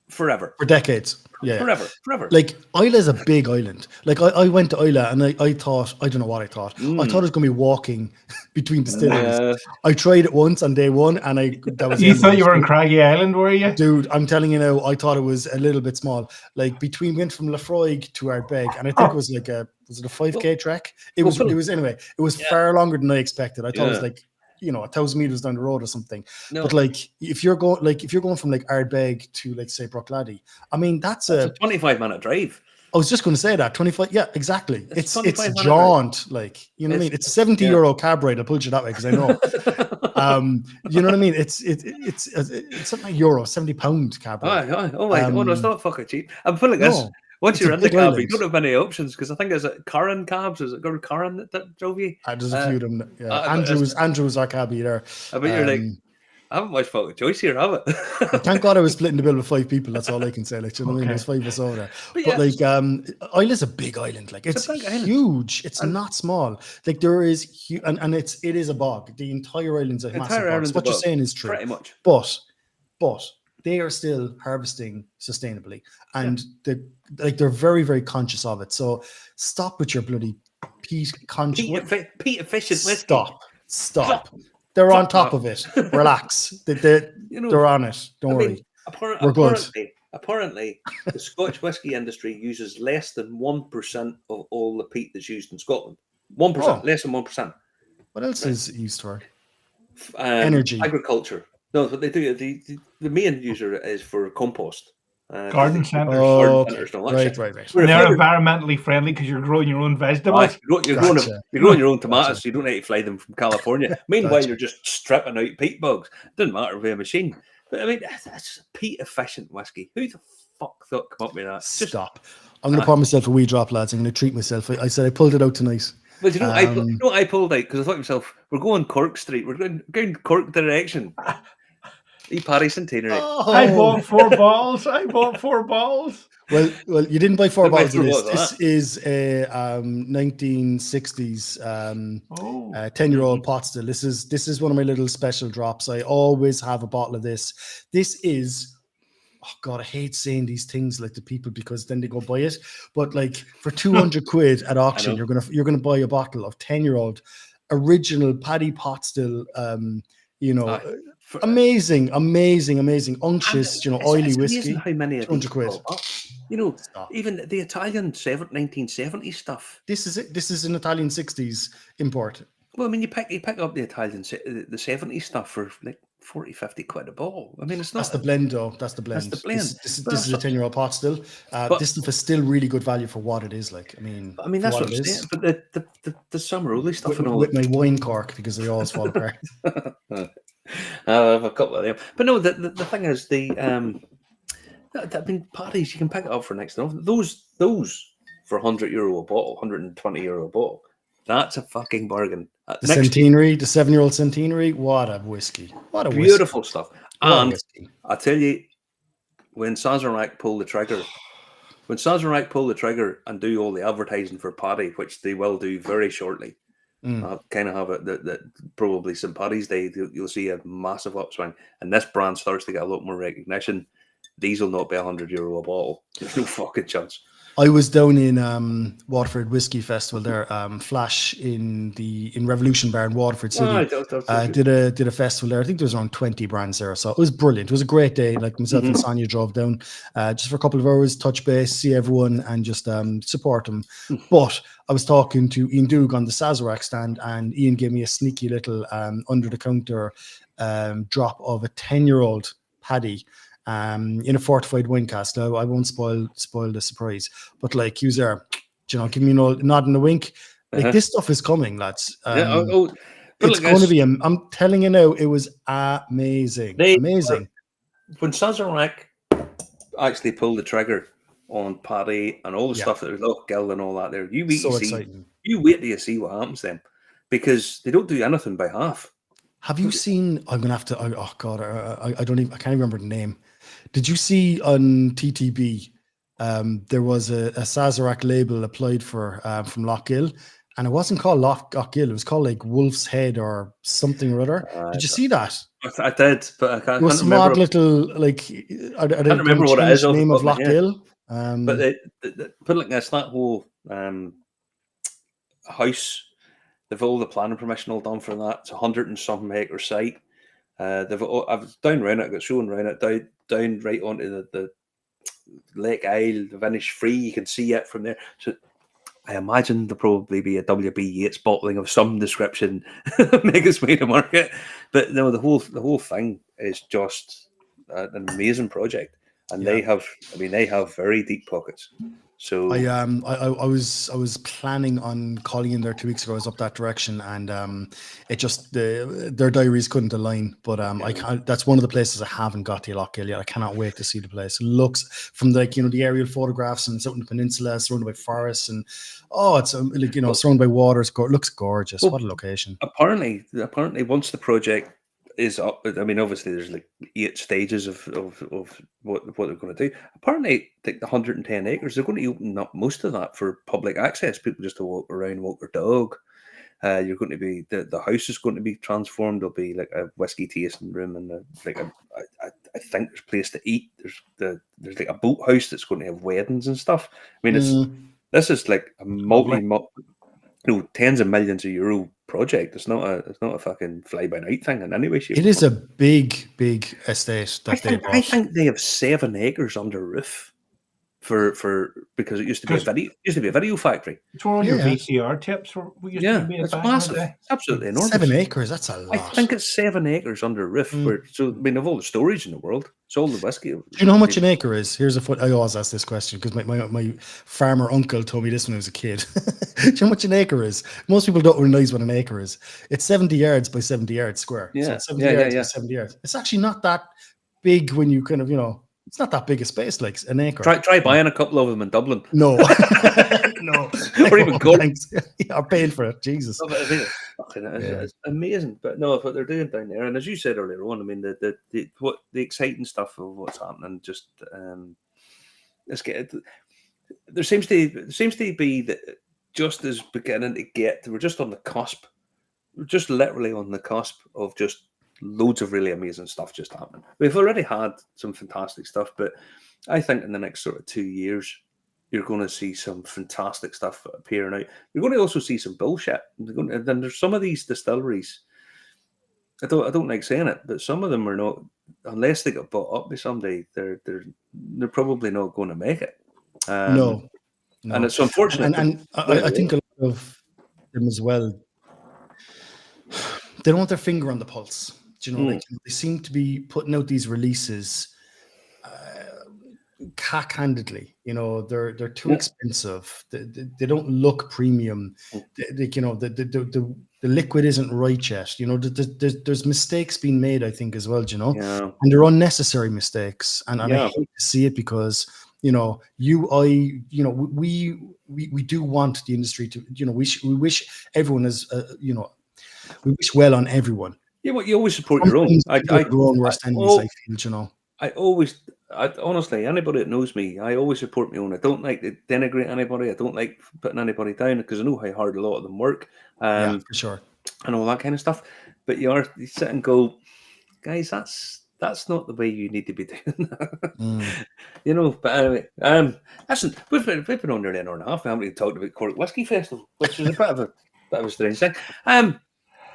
forever, for decades. Forever. Like Islay is a big island. Like I went to Islay and I thought, I don't know what I thought. I thought I was going to be walking between distilleries. I tried it once on day one and that was. You thought you were on Craggy Island, were you? Dude, I'm telling you now, I thought it was a little bit small. Like we went from Lafroig to Ardbeg, and I think it was like a Was it a 5K trek? It was anyway. It was far longer than I expected. I thought it was like 1,000 meters down the road or something. No. But like if you're going from like Ardbeg to like say Brockladdy, I mean that's a 25-minute drive. I was just going to say that 25. Yeah, exactly. It's jaunt, like what I mean. It's a 70 euro cab ride. I pulled you that way because I know. You know what I mean? It's something like euro, £70 cab ride. No, it's not fucking cheap. I'm feeling this. Once you're in the cab, you don't have many options because I think is it Curran cabs? Is it Curran that drove you? There's a few of them. Yeah. Andrew's our cabbie there. I bet you're like, I haven't much fucking choice here, have it? Thank God I was splitting the bill with 5 people. That's all I can say. Like, you know what I mean? There's 5 of us over there. But like, Isle is a big island. Like, it's huge. It's not small. Like, there is and it is a bog. The entire island's a massive bog. So what you're saying is true. Pretty much. But they are still harvesting sustainably, and they're very, very conscious of it. So stop with your bloody peat efficient whiskey. Stop. They're on top of it. Relax. They're on it. Don't worry. We're good. Apparently, the Scotch whisky industry uses less than 1% of all the peat that's used in Scotland. 1%, less than 1%. What else is used for? Energy, agriculture. No, but they do. The main user is for compost. Garden centers. Right. And they're environmentally friendly because you're growing your own vegetables. You're growing your own tomatoes, so you don't need to fly them from California. Meanwhile, you're just stripping out peat bugs. Doesn't matter with a machine. But I mean, that's peat efficient whiskey. Who the fuck thought come up with that? Stop. I'm going to pour myself a wee drop, lads. I'm going to treat myself. I said I pulled it out tonight. But I pulled out because I thought to myself, we're going Cork Street. We're going Cork direction. Paddy Centenary. I bought 4 balls. Well, you didn't buy 4 bottles of this. This is a 1960s 10-year-old pot still. This is one of my little special drops. I always have a bottle of this. This is, oh God, I hate saying these things like to people because then they go buy it. But like for 200 quid at auction, you're gonna buy a bottle of 10-year-old original Paddy pot still. Amazing, unctuous, oily whiskey. How many of 200 quid. Even the Italian 1970s stuff. This is it. This is an Italian 60s import. Well, I mean, you pick up the Italian the 70s stuff for like 40, 50 quid a bottle. I mean, it's not. That's the blend, though. That's the blend. This is a 10-year-old pot still. This stuff is still really good value for what it is. Like, I mean, that's what I'm saying. But the summer only stuff and all with my wine cork because they always fall apart. I have a couple of them, but no. The thing is, I mean, parties you can pick it up for next to nothing. Those for €100 a bottle, €120 a bottle. That's a fucking bargain. The Centenary, the 7-year-old Centenary. What a whiskey! What a beautiful whiskey. Stuff. And I tell you, when Sazerac pulled the trigger, and do all the advertising for Paddy, which they will do very shortly. Kind of have it that probably St. Paddy's Day you'll see a massive upswing, and this brand starts to get a lot more recognition. These will not be €100 a bottle. There's no fucking chance. I was down in Waterford Whiskey Festival there. Flash in Revolution Bar in Waterford City. Did a festival there. I think there was around 20 brands there, so it was brilliant. It was a great day. Like myself and Sonia drove down just for a couple of hours, touch base, see everyone, and just support them. But I was talking to Ian Doug on the Sazerac stand, and Ian gave me a sneaky little under the counter drop of a 10-year-old Paddy. In a fortified wine cask. Now, I won't spoil the surprise, but like he was there, giving me a nod and a wink. Like this stuff is coming, lads. It's going to be. I'm telling you now, it was amazing. Amazing. When Sazerac actually pulled the trigger on Paddy and all the stuff that was Lochgill and all that, there, you wait till you see what happens then, because they don't do anything by half. Have you seen? I'm gonna have to. Oh God, I don't even. I can't remember the name. Did you see on TTB? There was a Sazerac label applied for from Lochgill, and it wasn't called Lochgill. It was called like Wolf's Head or something or other. Did you see that? I did, but I can't. It was remember. Smart little like. I can't remember what it is. The name of Lochgill. But they put it like this. That whole house. They've all the planning permission all done for that. It's 100 and something acre site. I've down around it, got shown around it, down right onto the Lake Isle, the Vinish Free. You can see it from there. So I imagine there'll probably be a WB Yeats bottling of some description make its way to market. But no, the whole thing is just an amazing project, and they have very deep pockets. So I was planning on calling in there 2 weeks ago. I was up that direction, and it just their diaries couldn't align. But I can't. That's one of the places I haven't got to Lough Gill yet. I cannot wait to see the place. It looks from the aerial photographs, and it's out in the peninsula, surrounded by forests, and it's surrounded by water. It looks gorgeous. What a location! Apparently, once the project is up, I mean, obviously there's like 8 stages of what they're going to do. Apparently, like the 110 acres, they're going to open up most of that for public access. People just to walk around, walk their dog. You're going to be the house is going to be transformed. There'll be like a whiskey tasting room, and I think there's a place to eat. There's like a boat house that's going to have weddings and stuff. I mean, this is like a tens of millions of euro project. It's not a fucking fly by night thing in any way, shape. It is a big estate. I think they have 7 acres under roof for because it used to be a video factory. It's where all your VCR tips were. It's massive. It's absolutely enormous. 7 acres. That's a lot. I think it's 7 acres under roof. So I mean, of all the storage in the world, it's all the whiskey. Do you know how much an acre is? Here's I always ask this question because my farmer uncle told me this when I was a kid. Do you know how much an acre is? Most people don't realize what an acre is. It's 70 yards by 70 yards square. Yeah, so 70 yards by 70 yards. It's actually not that big when you kind of it's not that big a space, like an acre. Try buying a couple of them in Dublin. No, no, or even Cork. You're paying for it, Jesus. It's amazing, but no, what they're doing down there, and as you said earlier on, I mean, the exciting stuff of what's happening, just there seems to be that just as beginning to get. We're just on the cusp. We're just literally on the cusp of just loads of really amazing stuff just happening. We've already had some fantastic stuff, but I think in the next sort of 2 years, you're going to see some fantastic stuff appearing out. You're going to also see some bullshit. And then there's some of these distilleries. I don't like saying it, but some of them are not, unless they get bought up by somebody, they're probably not going to make it. No. And it's unfortunate. And I think a lot of them as well, they don't want their finger on the pulse. They seem to be putting out these releases cack-handedly. They're too expensive. They don't look premium. The liquid isn't right yet. There's mistakes being made, I think, as well. And they're unnecessary mistakes. And I hate to see it because we do want the industry to. We wish everyone is. We wish well on everyone. Yeah, well, you always support your own. Your own worst enemies, I feel, honestly, anybody that knows me, I always support my own. I don't like to denigrate anybody. I don't like putting anybody down because I know how hard a lot of them work. For sure. And all that kind of stuff. But you sit and go, guys, that's not the way you need to be doing that. But anyway, listen, we've been on nearly an hour and a half. We haven't even talked about Cork Whiskey Festival, which is a bit of a strange thing.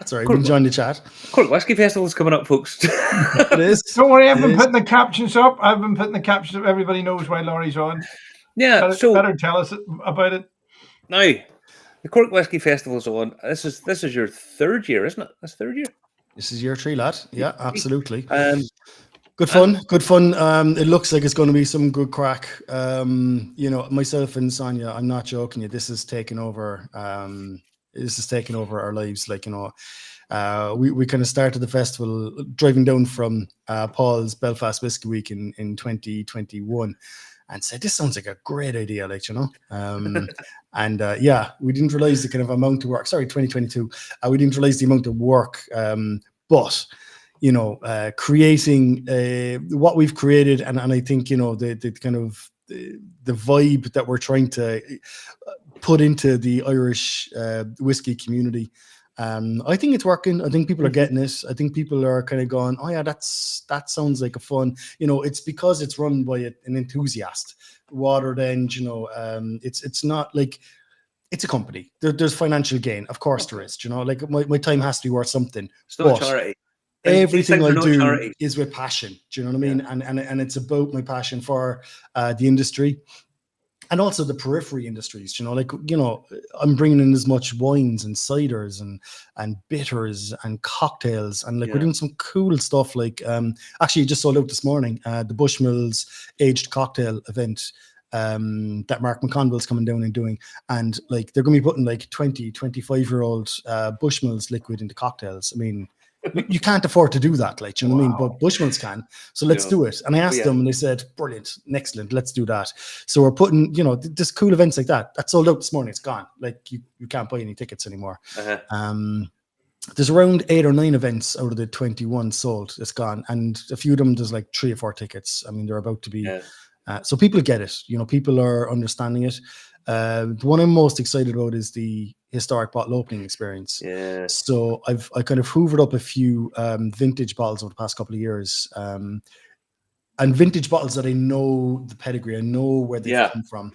That's all right. We'll join the chat. Cork Whiskey Festival is coming up, folks. It is. Don't worry, I've been putting the captions up. Everybody knows why Laurie's on. Yeah, better tell us about it. Now, the Cork Whiskey Festival is on. This is your 3rd year, isn't it? That's 3rd year. This is year 3, lad. Yeah, absolutely. Good fun. It looks like it's going to be some good crack. Myself and Sonia, I'm not joking you. This is taking over. This is taking over our lives. We kind of started the festival driving down from Paul's Belfast Whiskey Week in 2021 and said, this sounds like a great idea, and we didn't realize the kind of amount of work. Sorry, 2022. We didn't realize the amount of work, but creating what we've created, and I think the kind of the vibe that we're trying to put into the Irish whiskey community. I think it's working. I think people are getting it. I think people are kind of going, oh yeah, that sounds like a fun. It's because it's run by an enthusiast rather than it's not like it's a company. There's financial gain, of course there is. My time has to be worth something. It's not a charity. Everything I do is with passion. Do you know what I mean? And it's about my passion for the industry. and also the periphery industries, like, I'm bringing in as much wines and ciders and bitters and cocktails, and like we're doing some cool stuff. Like actually just sold out this morning the Bushmills aged cocktail event that Mark McConville's coming down and doing, and like they're going to be putting like 25-year-old Bushmills liquid into cocktails. I mean, you can't afford to do that, like, you know what I mean? But Bushmills can, so let's do it. And I asked them, and they said, brilliant, excellent, let's do that. So we're putting, this cool events like that sold out this morning. It's gone. Like you can't buy any tickets anymore. There's around 8 or 9 events out of the 21 sold. It's gone, and a few of them there's like 3 or 4 tickets. I mean, they're about to be. So people get it. People are understanding it. The one I'm most excited about is the historic bottle opening experience. So I kind of hoovered up a few vintage bottles over the past couple of years, and vintage bottles that I know the pedigree, I know where they've come from,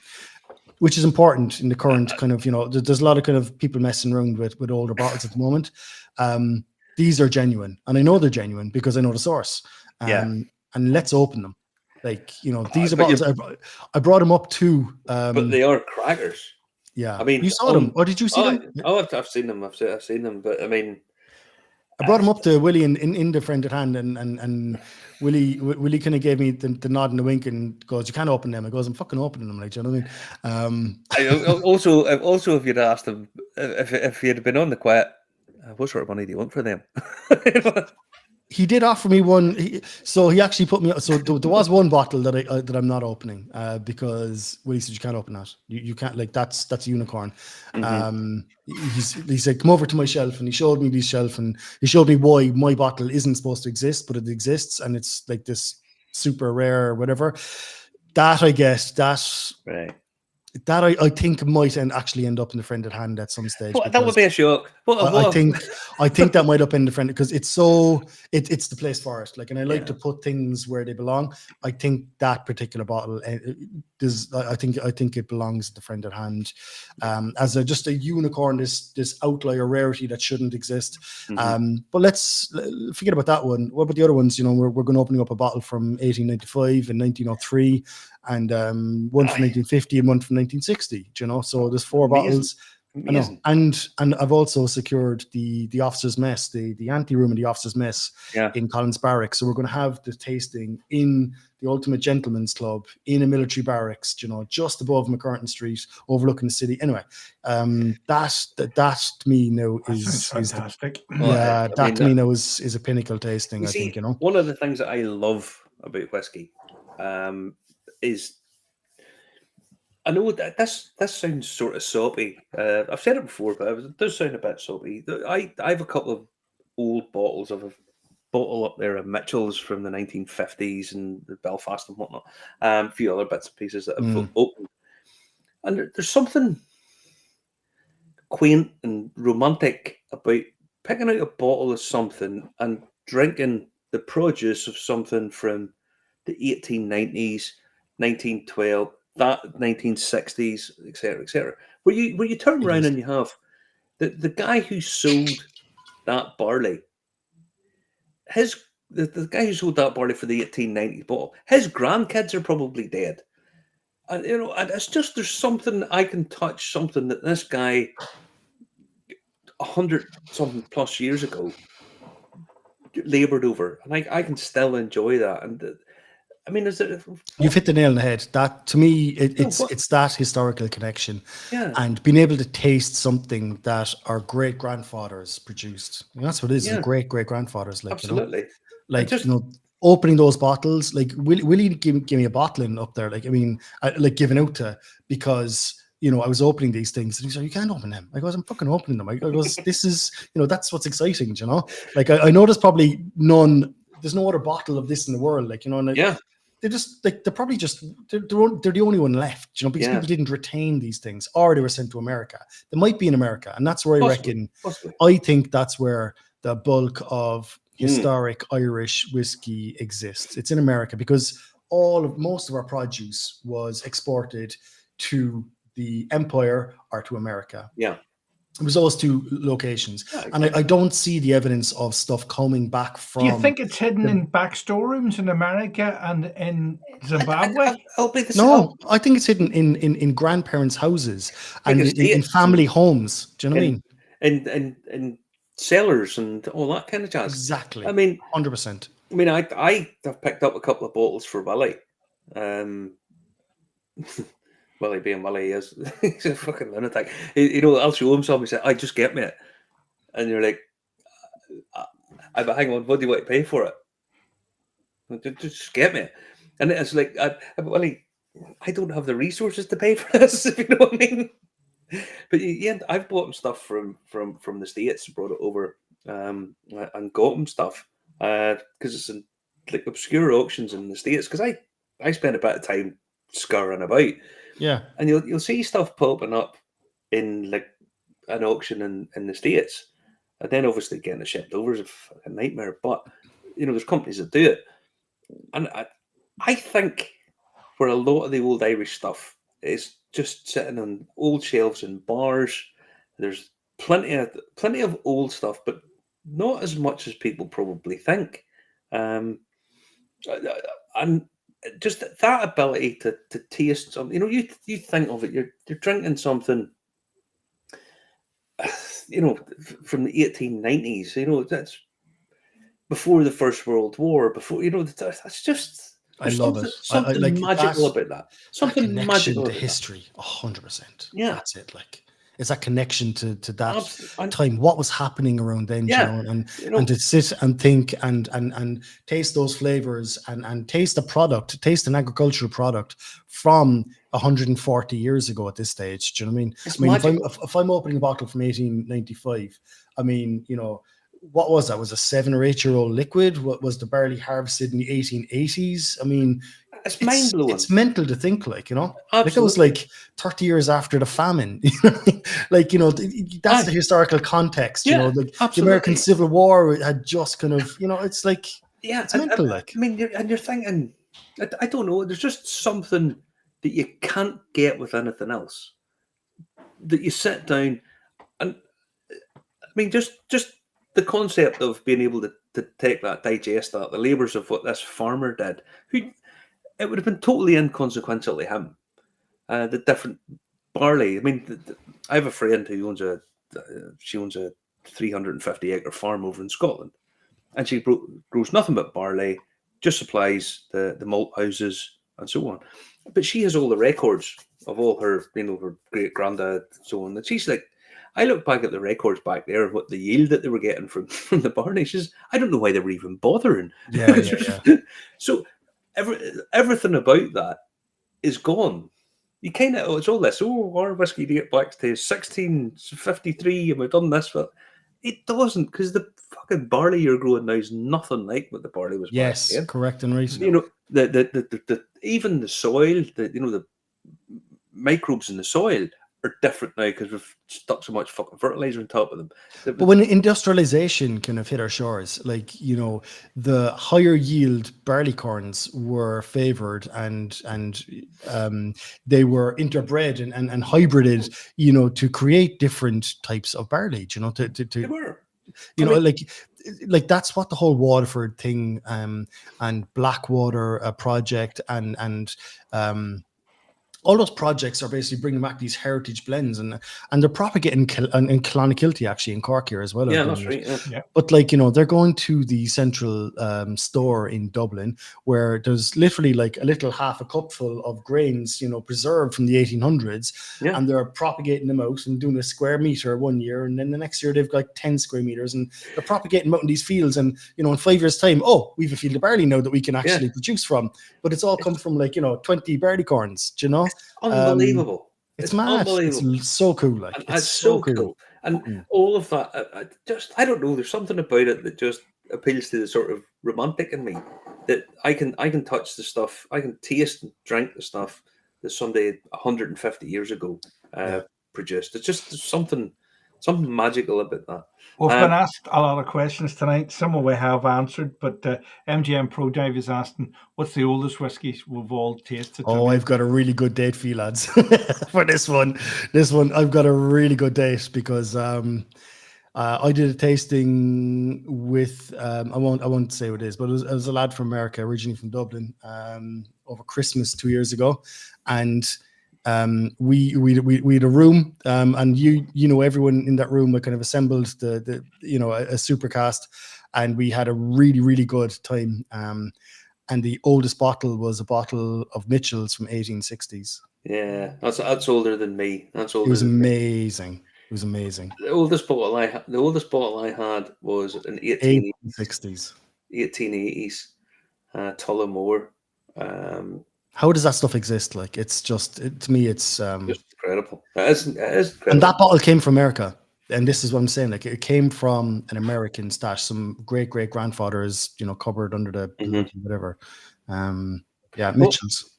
which is important in the current kind of, there's a lot of kind of people messing around with older bottles at the moment. These are genuine, and I know they're genuine because I know the source. And let's open them. Like, these are bottles. I brought them up too. But they are crackers. Yeah. I mean, you saw them, or did you see them? I've seen them. I've seen them. But I mean, I brought them up to Willie in the friend at hand, and Willie kind of gave me the nod and the wink and goes, "You can't open them." I goes, "I'm fucking opening them." Like, do you know what I mean? Also, if you'd asked him if he had been on the quiet, what sort of money do you want for them? He did offer me one, so he actually put me. So there was one bottle that I'm not opening because Willie said you can't open that. You can't, like, that's a unicorn. He said come over to my shelf, and he showed me this shelf, and he showed me why my bottle isn't supposed to exist, but it exists, and it's like this super rare or whatever. That I guess right. That I think might actually end up in the friend at hand at some stage. That would be a shock. I think that might up in the friend because it's the place for it. Like, and I like to put things where they belong. I think that particular bottle I think it belongs at the friend at hand as just a unicorn, this outlier rarity that shouldn't exist. But let's forget about that one. What about the other ones? We're going to opening up a bottle from 1895 and 1903. And one from 1950 and one from 1960. So there's 4 bottles. Amazing. I know. And I've also secured the officers' mess, the ante room in the officers' mess in Collins Barracks. So we're going to have the tasting in the Ultimate Gentleman's Club in a military barracks, just above McCurtain Street, overlooking the city. Anyway, that to me now is fantastic. To me now is a pinnacle tasting. I think. One of the things that I love about whiskey is, I know that this sounds sort of soapy. I've said it before, but it does sound a bit soapy. I have a couple of old bottles of a bottle up there of Mitchell's from the 1950s and Belfast and whatnot. A few other bits and pieces that I've opened. And there's something quaint and romantic about picking out a bottle of something and drinking the produce of something from the 1890s, 1912, that 1960s, etc., where you turn around and you have the guy who sold that barley, the guy who sold that barley for the 1890s bottle, his grandkids are probably dead, and and it's just, there's something I can touch, something that this guy 100 something plus years ago labored over, and I can still enjoy that. And I mean, you've hit the nail on the head. That to me, it's that historical connection, and being able to taste something that our great grandfathers produced. That's what it is. The great grandfathers, like, absolutely, opening those bottles. Like, will you give me a bottling up there? Like, I mean, like giving out to, because I was opening these things, and he said, "You can't open them." I goes, "I'm fucking opening them." I goes, "This is, that's what's exciting." Like, I know there's probably there's no other bottle of this in the world. Like, and they're just like, they're probably just they're the only one left, because people didn't retain these things, or they were sent to America. They might be in America, and that's where I think that's where the bulk of historic Irish whiskey exists. It's in America, because most of our produce was exported to the Empire or to America. It was those two locations, and I don't see the evidence of stuff coming back from. Do you think it's hidden in back storerooms in America and in Zimbabwe? No, I think it's hidden in grandparents' houses and in family homes. Do you know what I mean? And cellars and all that kind of jazz. Exactly. I mean, 100%. I mean, I have picked up a couple of bottles for Willie. Willie being Willie, he's a fucking lunatic. I'll show him something. He said, "I just get me it," and you're like, "But hang on, what do you want to pay for it? Just get me it." And it's like, Willie, I don't have the resources to pay for this. If you know what I mean. But yeah, I've bought him stuff from the States, brought it over, and got him stuff because it's in like obscure auctions in the States. Because I spend a bit of time scurrying about. Yeah, and you'll see stuff popping up in like an auction in the States, and then obviously getting it shipped over is a fucking nightmare. But there's companies that do it, and I think for a lot of the old Irish stuff, it's just sitting on old shelves in bars. There's plenty of old stuff, but not as much as people probably think. And just that ability to taste something, you think of it, you're drinking something, from the 1890s, that's before the First World War, that's just, I love it. Something like magical about that. Something that magical to about history, 100%. Yeah, that's it. Like, it's that connection to that time, what was happening around then, and to sit and think and taste those flavors and taste taste an agricultural product from 140 years ago at this stage. Do you know what I mean? If I'm opening a bottle from 1895, I mean, what was that? Was a 7 or 8 year old liquid? What was the barley harvested in the 1880s? I mean, it's mind blowing. It's mental to think, Absolutely. Like it was like 30 years after the famine. That's the historical context. The American Civil War had just kind of, it's like, it's mental. You're thinking, I don't know. There's just something that you can't get with anything else. That you sit down and, just the concept of being able to take that, digest that, the labours of what this farmer did, it would have been totally inconsequential to him. The different barley. I have a friend who owns a 350-acre farm over in Scotland, and she grows nothing but barley, just supplies the malt houses and so on. But she has all the records of all her, her great granddad and so on. And she's like, I look back at the records back there of what the yield that they were getting from the barley. She says, I don't know why they were even bothering. Yeah. So everything about that is gone. You kind of, it's all this, our whiskey date back to 1653 and we've done this, but it doesn't, because the fucking barley you're growing now is nothing like what the barley was back then. Correct and right. The even the soil, the microbes in the soil are different now because we've stuck so much fucking fertilizer on top of them. But when industrialization kind of hit our shores, the higher yield barleycorns were favored and they were interbred and hybrided, to create different types of barley, They were. Like that's what the whole Waterford thing and Blackwater project and all those projects are basically bringing back these heritage blends, and they're propagating in Clonakilty, actually, in Cork here as well. Yeah, that's right. Yeah. But they're going to the central store in Dublin, where there's literally like a little half a cupful of grains, preserved from the 1800s, and they're propagating them out and doing a square meter one year, and then the next year they've got 10 square meters, and they're propagating them out in these fields. And in 5 years' time, we have a field of barley now that we can actually produce from. But it's all come from 20 barleycorns, Unbelievable. It's mad. Unbelievable. It's so cool. It's so cool. And all of that, I don't know, there's something about it that just appeals to the sort of romantic in me, that I can touch the stuff, I can taste and drink the stuff that somebody 150 years ago produced. It's just something something magical about that. We've been asked a lot of questions tonight. Some we have answered, but MGM Pro Dive is asking, what's the oldest whiskey we've all tasted? Oh, I've got a really good date for you, lads, for this one. I've got a really good date because I did a tasting with I won't say what it is, but it was a lad from America, originally from Dublin, over Christmas 2 years ago, and we had a room, and you know everyone in that room. We kind of assembled the a super cast, and we had a really good time. And the oldest bottle was a bottle of Mitchell's from 1860s. Yeah, that's older than me. That's older. It was amazing. It was amazing. The oldest bottle I had was an 1860s, 1880s, Tullamore. How does that stuff exist? Like, it's just to me, it's just incredible. It is incredible. And that bottle came from America. And this is what I'm saying. Like, it came from an American stash. Some great grandfathers, cupboard under the whatever. Mitchell's.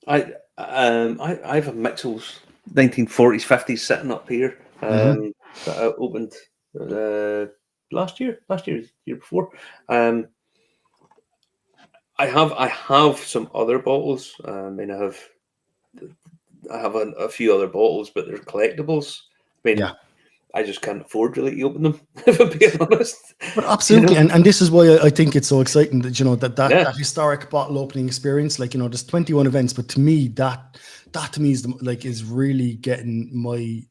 I have a Mitchell's 1940s, 50s sitting up here. That I opened last year, year before. I have some other bottles. I mean, I have a few other bottles, but they're collectibles. I mean, I just can't afford really to open them, if I'm being honest. But absolutely, and this is why I think it's so exciting that that historic bottle opening experience. Like, there's 21 events, but to me that to me is really getting my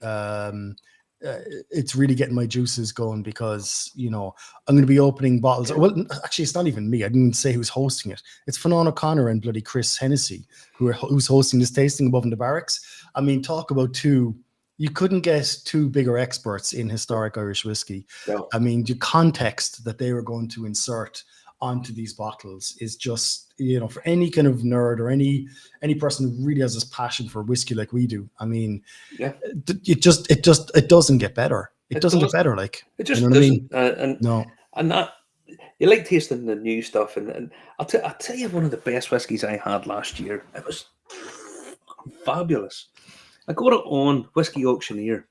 it's really getting my juices going, because I'm going to be opening bottles. Well, actually, it's not even me. I didn't say who's hosting it. It's Fionn O'Connor and bloody Chris Hennessy who's hosting this tasting above in the barracks. I mean, talk about two. You couldn't get two bigger experts in historic Irish whiskey. No. I mean, the context that they were going to insert onto these bottles is just, for any kind of nerd or any person who really has this passion for whiskey like we do. I mean, it doesn't get better. It doesn't get better. Like, it just doesn't. And that you like tasting the new stuff, and I'll tell you one of the best whiskies I had last year. It was fabulous. I got it on Whiskey Auctioneer.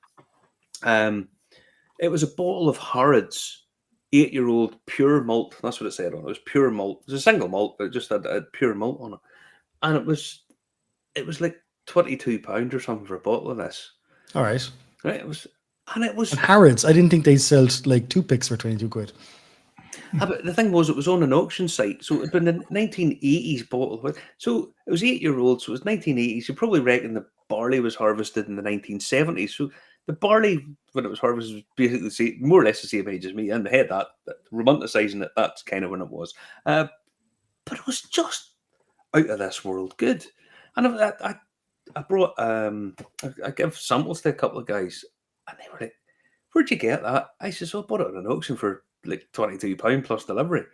It was a bottle of Harrods 8-year-old pure malt. That's what it said on it. It was pure malt. It was a single malt, but it just had pure malt on it. And it was like £22 or something for a bottle of this. All right. Right. It was Harrods. I didn't think they sold like £2 for 22 quid. But the thing was, it was on an auction site, so it had been a 1980s bottle. So it was 8-year-old, so it was 1980s. You probably reckon the barley was harvested in the 1970s. So the barley, when it was harvested, was basically more or less the same age as me. And I had that romanticising it, that's kind of when it was. But it was just out of this world good. And I brought, I gave samples to a couple of guys, and they were like, "Where'd you get that?" I said, "So I bought it at an auction for like £22 plus delivery."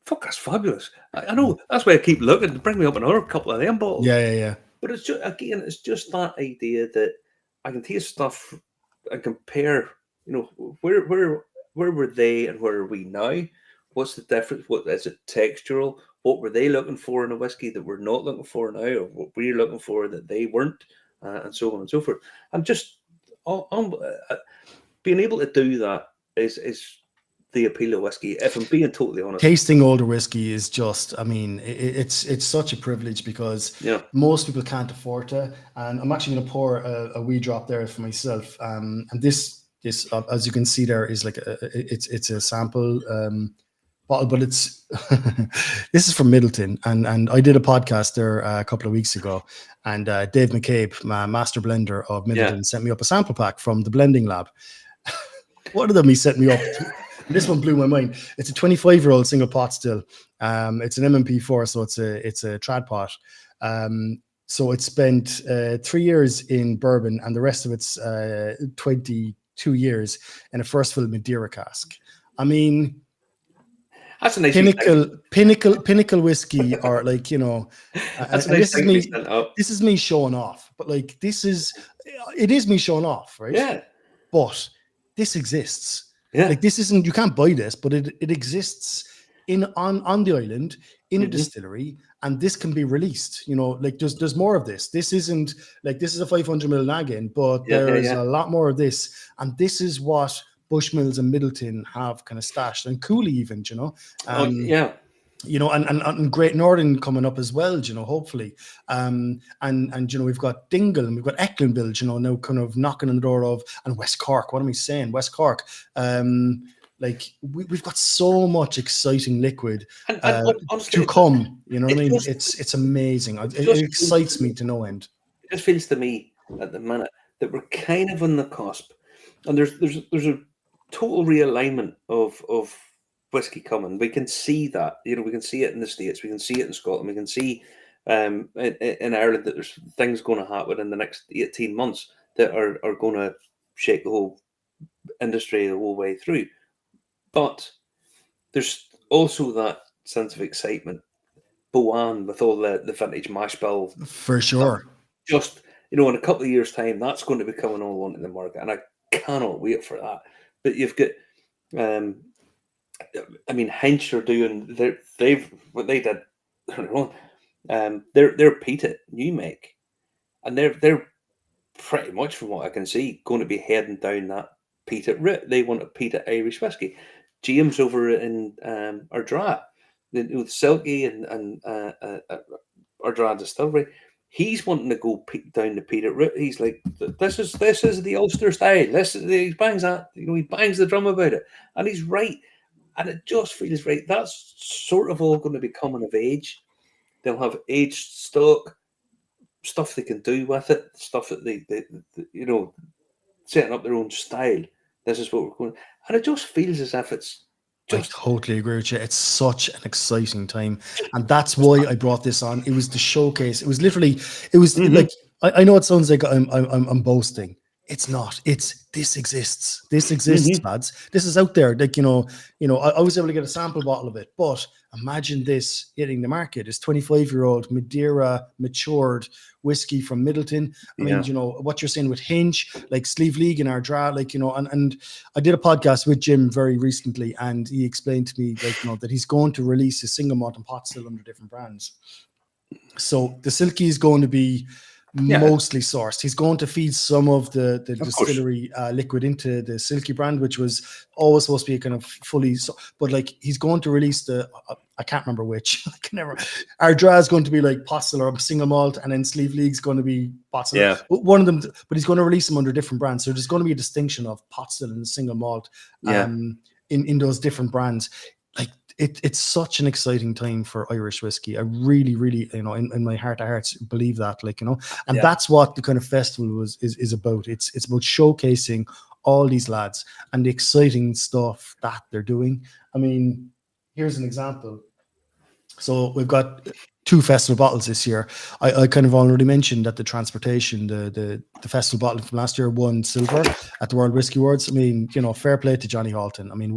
Fuck, that's fabulous. I know, that's why I keep looking to bring me up another couple of them bottles. Yeah. But it's just, again, it's just that idea that I can taste stuff and compare, where were they and where are we now? What's the difference? What is it textural? What were they looking for in a whiskey that we're not looking for now, or what we're looking for that they weren't, and so on and so forth. And just being able to do that is the appeal of whiskey, if I'm being totally honest. Tasting older whiskey is just, I mean, it's such a privilege, because most people can't afford to. And I'm actually going to pour a wee drop there for myself. And this as you can see there, is like it's a sample bottle, but it's this is from Middleton, and I did a podcast there a couple of weeks ago, and Dave McCabe, my master blender of Middleton, sent me up a sample pack from the blending lab. One of them he sent me up to. This one blew my mind. It's a 25-year-old single pot still. It's an MMP4, so it's a trad pot. So it's spent 3 years in bourbon, and the rest of it's 22 years in a first fill Madeira cask. I mean, that's a nice pinnacle whiskey, or like, that's a nice this is me showing off, but like it is me showing off, right? Yeah. But this exists. Yeah. Like, this isn't, you can't buy this, but it exists on the island in a distillery, and this can be released. You know, like there's more of this. This isn't like this is a 500 ml lagging, but there is a lot more of this, and this is what Bushmills and Middleton have kind of stashed, and Cooley even, you know. You know, and Great Northern coming up as well, you know, hopefully. And you know, we've got Dingle and we've got Ecklenville, you know, now kind of knocking on the door of, and West Cork. What am I saying? West Cork. Like we've got so much exciting liquid to come. You know what I mean? It's amazing. It excites me to no end. It just feels to me at the minute that we're kind of on the cusp, and there's a total realignment of whiskey coming. We can see that, you know, we can see it in the States, we can see it in Scotland, we can see in Ireland that there's things going to happen in the next 18 months that are going to shake the whole industry the whole way through. But there's also that sense of excitement. Boan with all the vintage mash bill. For sure. Just, you know, in a couple of years' time, that's going to be coming all onto the market, and I cannot wait for that. But you've got I mean, Hench are doing what they did on their own. They're peated new make, and they're pretty much, from what I can see, going to be heading down that peated route. They want a peated Irish whiskey. James over in Ardra, with Silky and Ardra Distillery, he's wanting to go down the peated route. He's like, this is the Ulster style. He bangs that, you know, he bangs the drum about it, and he's right. And it just feels right. That's sort of all going to be coming of age. They'll have aged stock, stuff they can do with it, stuff that they you know, setting up their own style. This is what we're going. And it just feels as if it's just... I totally agree with you. It's such an exciting time. And that's why I brought this on. It was the showcase. It was literally, like, I know it sounds like I'm boasting. It's not. This exists. This exists, lads. This is out there. Like, you know, I was able to get a sample bottle of it, but imagine this hitting the market. It's 25-year-old Madeira matured whiskey from Middleton. I mean, you know, what you're saying with Hinge, like Sleeve League and Ardra, like, you know, and I did a podcast with Jim very recently, and he explained to me, like, you know, that he's going to release a single malt and pot still under different brands. So the Silky is going to be mostly sourced. He's going to feed some of the distillery liquid into the Silky brand, which was always supposed to be a kind of fully, but like he's going to release the, I can't remember which. I can never. Ardra is going to be like pot still or single malt, and then Sleeve League's going to be pot still. Yeah. One of them, but he's going to release them under different brands. So there's going to be a distinction of pot still and single malt in those different brands. Like, it's such an exciting time for Irish whiskey. I really, really, you know, in my heart of hearts, believe that, like, you know, and that's what the kind of festival is about. It's about showcasing all these lads and the exciting stuff that they're doing. I mean, here's an example. So we've got 2 festival bottles this year. I kind of already mentioned that the transportation, the festival bottle from last year won silver at the World Whiskey Awards. I mean, you know, fair play to Johnny Halton. I mean,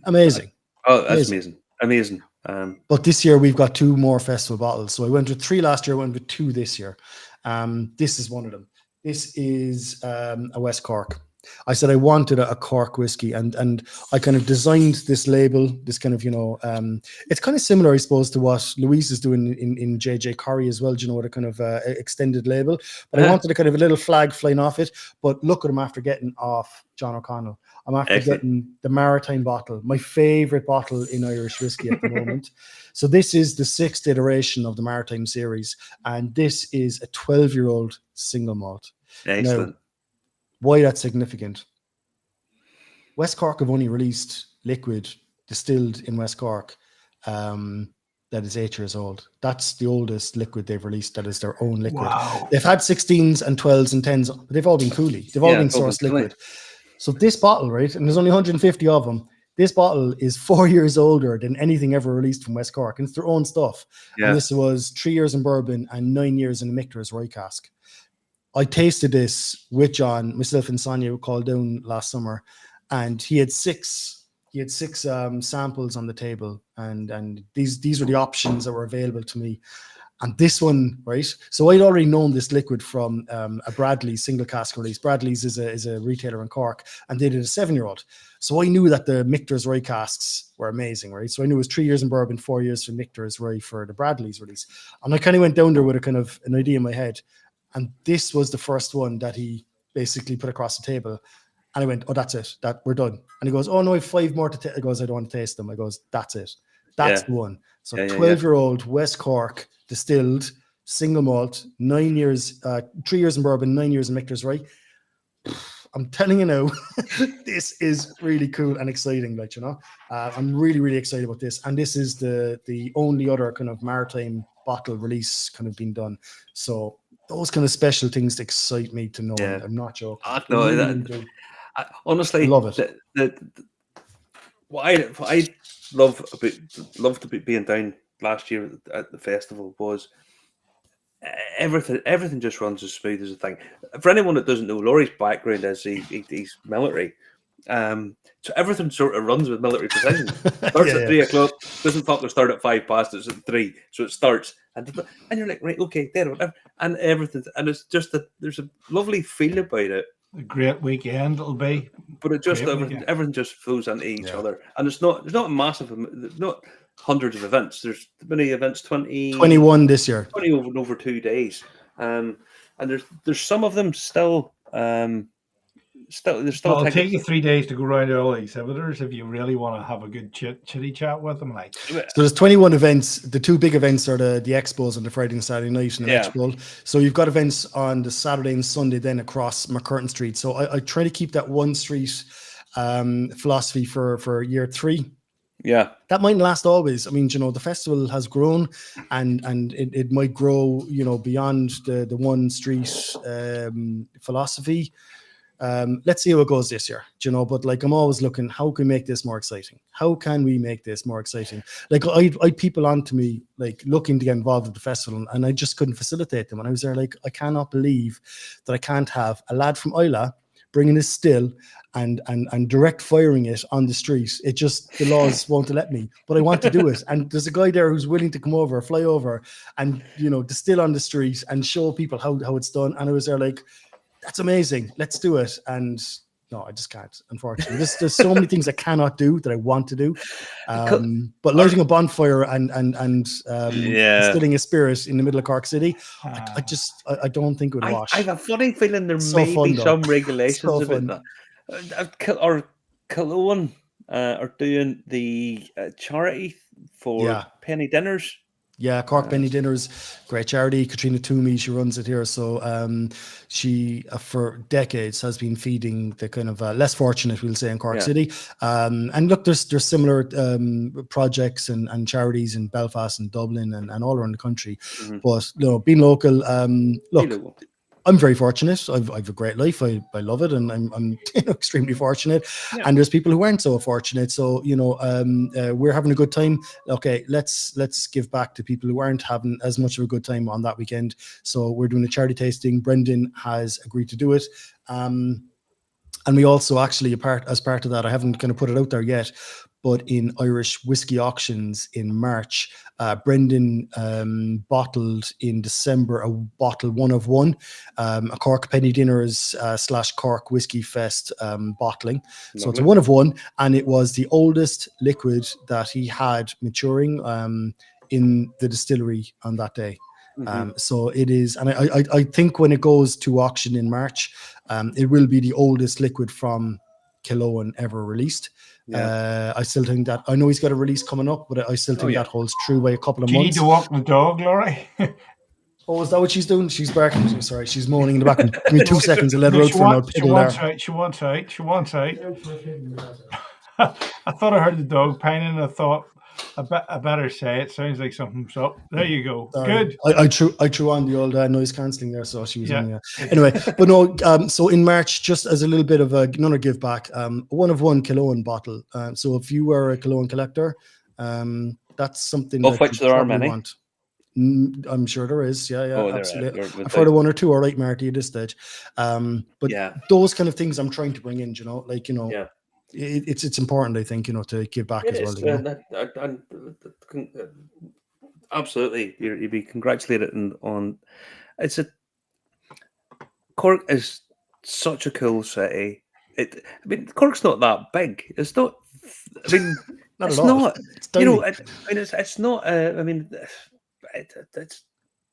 amazing. That's amazing. But this year we've got 2 more festival bottles. So I went with 3 last year, I went with 2 this year. This is one of them. This is a West Cork. I said I wanted a Cork whiskey, and I kind of designed this label, this kind of, you know, it's kind of similar, I suppose, to what Louise is doing in JJ Corrie as well, do you know, what a kind of extended label. But I wanted a kind of a little flag flying off it. But look at him after getting off John O'Connell. I'm after getting the Maritime bottle, my favorite bottle in Irish whiskey at the moment. So this is the 6th iteration of the Maritime series, and this is a 12-year-old single malt. Excellent. Now, why that's significant? West Cork have only released liquid distilled in West Cork that is 8 years old. That's the oldest liquid they've released that is their own liquid. Wow. They've had 16s and 12s and 10s, but they've all been Cooley. They've all been sourced liquid. So this bottle, right, and there's only 150 of them, this bottle is 4 years older than anything ever released from West Cork, and it's their own stuff. And this was 3 years in bourbon and 9 years in a Michter's rye cask. I tasted this with John, myself and Sonia called down last summer, and he had six samples on the table, and these were the options that were available to me. And this one, right? So I'd already known this liquid from a Bradley's single cask release. Bradley's is a retailer in Cork, and they did a 7-year-old. So I knew that the Michter's Rye casks were amazing, right? So I knew it was 3 years in bourbon, 4 years for Michter's Rye for the Bradley's release. And I kind of went down there with a kind of an idea in my head. And this was the first one that he basically put across the table. And I went, oh, that's it. That we're done. And he goes, oh no, I have 5 more to taste. I goes, I don't want to taste them. I goes, that's it. That's the one. So 12-year-old West Cork distilled, single malt, 9 years, 3 years in bourbon, 9 years in Michter's Rye. I'm telling you now, this is really cool and exciting. Like, you know, I'm really, really excited about this. And this is the only other kind of maritime bottle release kind of being done. So those kind of special things excite me to know. Yeah. I'm not joking. Honestly, I love it. What I loved about being down last year at the festival was everything just runs as smooth as a thing. For anyone that doesn't know, Laurie's background is he's military. So everything sort of runs with military precision. Starts at 3 o'clock, doesn't fucking start at 5 past, it's at 3. So it starts and you're like, right, okay, there, and everything, and it's just that there's a lovely feel about it. A great weekend it'll be. But it just everything just flows into each other. And there's not a massive, there's not hundreds of events. There's many events, 21 this year. 20 over 2 days. And there's some of them still It'll take you 3 days to go around to all the exhibitors if you really want to have a good chitty chat with them. Like, so there's 21 events. The 2 big events are the expos on the Friday and Saturday night and the expo. So you've got events on the Saturday and Sunday then across McCurtain Street. So I try to keep that one street philosophy for year 3. Yeah, that mightn't last always. I mean, you know, the festival has grown and it might grow, you know, beyond the one street philosophy. Let's see how it goes this year, you know, but like, I'm always looking, how can we make this more exciting? How can we make this more exciting? Like I'd people on to me, like looking to get involved with the festival, and I just couldn't facilitate them. And I was there like, I cannot believe that I can't have a lad from Isla bringing this still and direct firing it on the street. It just, the laws won't let me, but I want to do it. And there's a guy there who's willing to come over, fly over and, you know, distill on the street and show people how it's done. And I was there like, that's amazing. Let's do it. And no, I just can't, unfortunately. There's so many things I cannot do that I want to do. But lighting a bonfire and instilling a spirit in the middle of Cork City, I don't think it would wash. I have a funny feeling there may be some regulations about that. Or Cologne are doing the charity for penny dinners. Yeah, Cork Penny Dinners, great charity. Katrina Toomey, she runs it here. So she, for decades, has been feeding the kind of less fortunate, we'll say, in Cork City. And look, there's similar projects and charities in Belfast and Dublin and all around the country. Mm-hmm. But, you know, being local, look, I'm very fortunate. I've a great life. I love it, and I'm extremely fortunate. Yeah. And there's people who aren't so fortunate. So, you know, we're having a good time. Okay, let's give back to people who aren't having as much of a good time on that weekend. So we're doing a charity tasting. Brendan has agreed to do it. And we also actually, as part of that, I haven't kind of put it out there yet, but in Irish whiskey auctions in March, Brendan bottled in December a bottle 1 of 1, a Cork Penny Dinners / Cork Whiskey Fest bottling. Lovely. So it's a 1 of 1, and it was the oldest liquid that he had maturing in the distillery on that day. Mm-hmm. So it is, and I think when it goes to auction in March, it will be the oldest liquid from Killowen ever released. Yeah. I still think that, I know he's got a release coming up, but I still think that holds true by a couple of months. Do you need to walk the dog, Laurie? Oh, is that what she's doing? She's barking. Sorry, she's moaning in the back. Give me 2 seconds to let her out for an She wants out. I thought I heard the dog pining, and I thought I better say it. Sounds like something's up. There you go. Sorry. Good. I threw on the old noise cancelling there, so she was on. Anyway, but no. So in March, just as a little bit of another give back, 1 of 1 Killowen bottle. So if you were a Killowen collector, that's something. Of which there are many. Want. I'm sure there is. Yeah, absolutely. I've heard of 1 or 2. All right, Marty, at this stage. But those kind of things I'm trying to bring in. You know, like, you know. Yeah. It's important, I think, you know, to give back as well. Absolutely, you'd be congratulated on. Cork is such a cool city. Cork's not that big. It's not. I mean, Not it's at all. not. It's You know, tiny. it's not. It's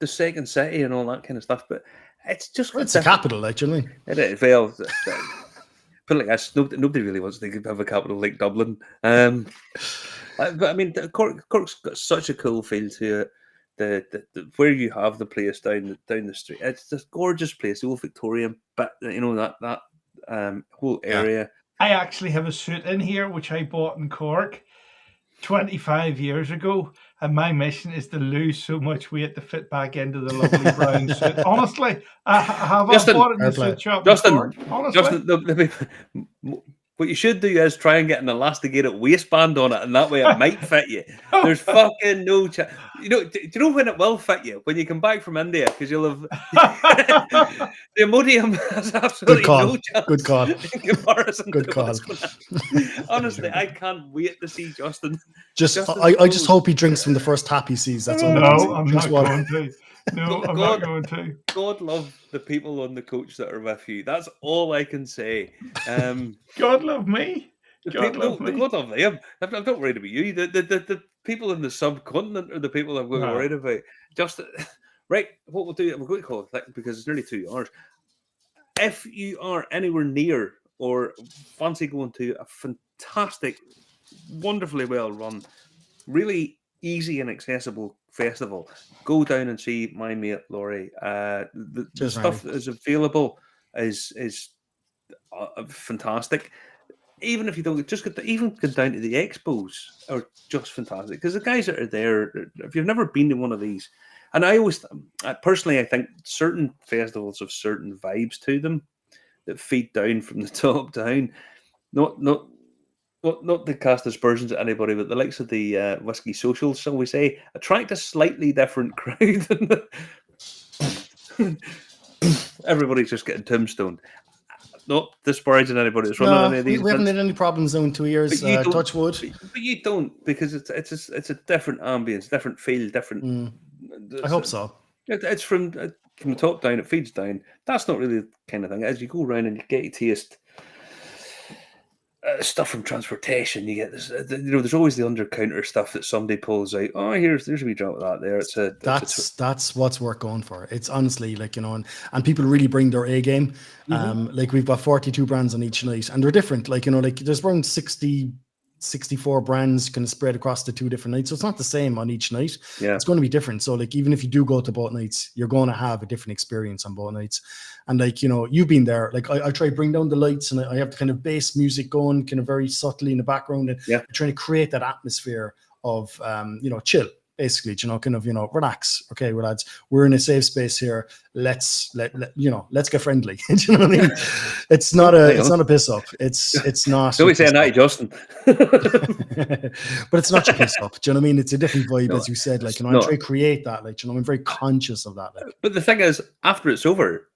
the second city and all that kind of stuff, but it's just. It's the capital, like, do you know what I mean? It is. Well, put it like this, nobody really wants to have a capital like Dublin. But I mean, Cork's got such a cool feel to it. The where you have the place down the street, it's this gorgeous place, the old Victorian, but you know that whole area. I actually have a suit in here which I bought in Cork 25 years ago, and my mission is to lose so much weight to fit back into the lovely brown suit. Honestly, I have bought it in the suit shop. Justin, honestly. What you should do is try and get an elasticated waistband on it, and that way it might fit you. There's fucking no chance. Do you know when it will fit you? When you come back from India, because you'll have the Imodium has absolutely no chance. Good call. In comparison Good to call. what's going on. Honestly, I can't wait to see Justin. I just hope he drinks from the first tap he sees. That's all. No, I'm not going to. No, I'm not going to. God love the people on the coach that are with you. That's all I can say. God love me. God love them. I'm not worried about you. The people in the subcontinent are the people I'm worried about. Just right. What we'll do, we're going to call it because it's nearly 2 hours. If you are anywhere near or fancy going to a fantastic, wonderfully well run, really easy and accessible festival, go down and see my mate Laurie. The stuff that is available is fantastic. Even if you don't just get down to the expos are just fantastic because the guys that are there, if you've never been to one of these, and I personally think certain festivals have certain vibes to them that feed down from the top down. Not to cast aspersions at anybody, but the likes of the whiskey socials, shall we say, attract a slightly different crowd. Everybody's just getting tombstoned. Not disparaging anybody that's running any of these. We haven't had any problems in 2 years. Touch wood. But you don't, because it's a different ambience, different feel, different. I hope so. It's from the top down. It feeds down. That's not really the kind of thing. As you go around and you get to taste stuff from transportation, you get this. There's always the under counter stuff that somebody pulls out. Oh, there's a wee drop of that there. That's what's worth going for. It's honestly and people really bring their A game. Like we've got 42 brands on each night, and they're different. There's around 64 brands kind of spread across the 2 different nights, so it's not the same on each night. Yeah, it's going to be different. So even if you do go to both nights, you're going to have a different experience on both nights. And you've been there. I try to bring down the lights, and I have the kind of bass music going kind of very subtly in the background, and trying to create that atmosphere of chill, basically, relax. Okay, well, lads, we're in a safe space here. Let's get friendly. Do you know what I mean? It's not a piss up. It's not. So we say that, Justin. But it's not a piss up. Do you know what I mean? It's a different vibe, as you said. I try to create that. I'm very conscious of that. But the thing is, after it's over,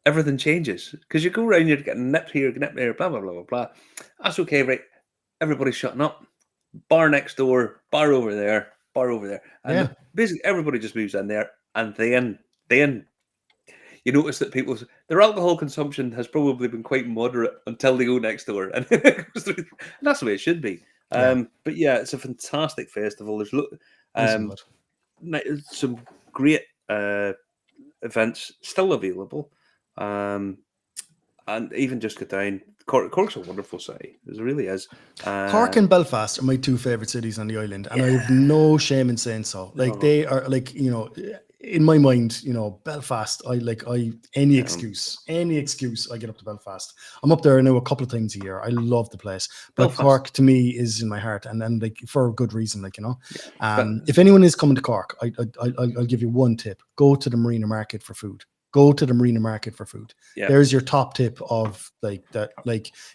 everything changes because you go around, you're getting nipped here, nipped there, blah blah blah blah blah. That's okay, right? Everybody's shutting up. Bar next door, bar over there, and basically everybody just moves in there, and then you notice that their alcohol consumption has probably been quite moderate until they go next door, and that's the way it should be. But yeah, it's a fantastic festival. There's some great events still available. And even just get down. Cork's a wonderful city. It really is. Cork and Belfast are my 2 favorite cities on the island, and I have no shame in saying so. They are in my mind, Belfast. Any excuse I get up to Belfast. I'm up there now a couple of times a year. I love the place, but Belfast. Cork to me is in my heart, and for a good reason. If anyone is coming to Cork, I'll give you one tip: go to the Marina Market for food. Go to the Marina Market for food. Yeah. There's your top tip of that.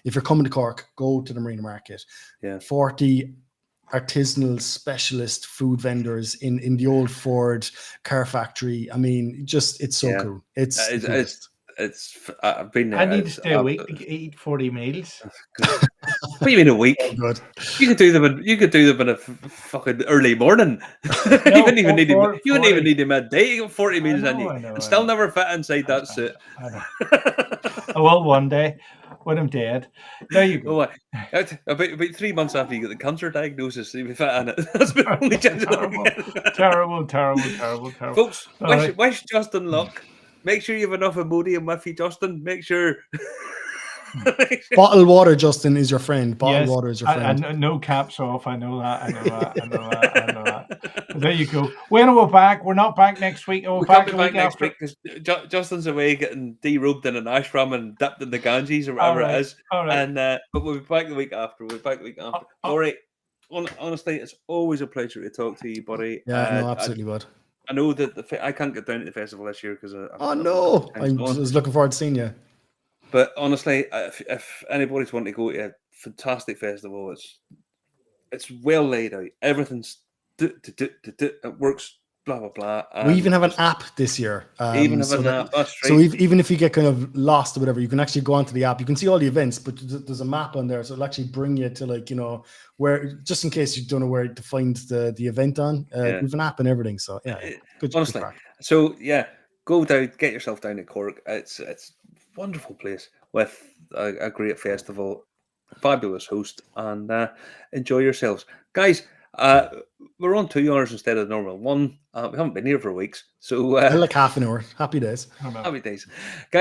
If you're coming to Cork, go to the Marina Market. Yeah. 40 artisanal specialist food vendors in the old Ford car factory. I mean, it's so cool. I've been there. I need to stay awake to eat 40 meals. What do you mean a week? Oh, good. You could do them in a fucking early morning. You wouldn't even need them. You wouldn't even need them midday. You got 40 meals in you, and still never fit inside that suit. I will one day when I'm dead. There you go. About 3 months after you get the cancer diagnosis, you'll be fit in it. That's the only chance. Terrible. Folks, wish Justin luck. Make sure you have enough Imodium with you, Justin. Make sure. Bottled water, Justin, is your friend. Bottled water is your friend. And no caps off. I know that. There you go. When are we back? We're not back next week. We can't be back next week because Justin's away getting derobed in an ashram and dipped in the Ganges or whatever it is. All right. And but we'll be back the week after. All right. Honestly, it's always a pleasure to talk to you, buddy. Yeah, no, absolutely, bud. I know that I can't get down to the festival this year because I was looking forward to seeing you. But honestly, if anybody's wanting to go to a fantastic festival, it's well laid out. Everything's it works. Blah blah blah. We even have an app this year. Even have an app. That's right. So even if you get kind of lost or whatever, you can actually go onto the app. You can see all the events, but there's a map on there, so it'll actually bring you to where, just in case you don't know where to find the event on. We have an app and everything. So good. Honestly, so go down, get yourself down to Cork. It's a wonderful place with a great festival, fabulous host, and enjoy yourselves, guys. We're on 2 hours instead of the normal one. We haven't been here for weeks, so like half an hour. Happy days. Happy days.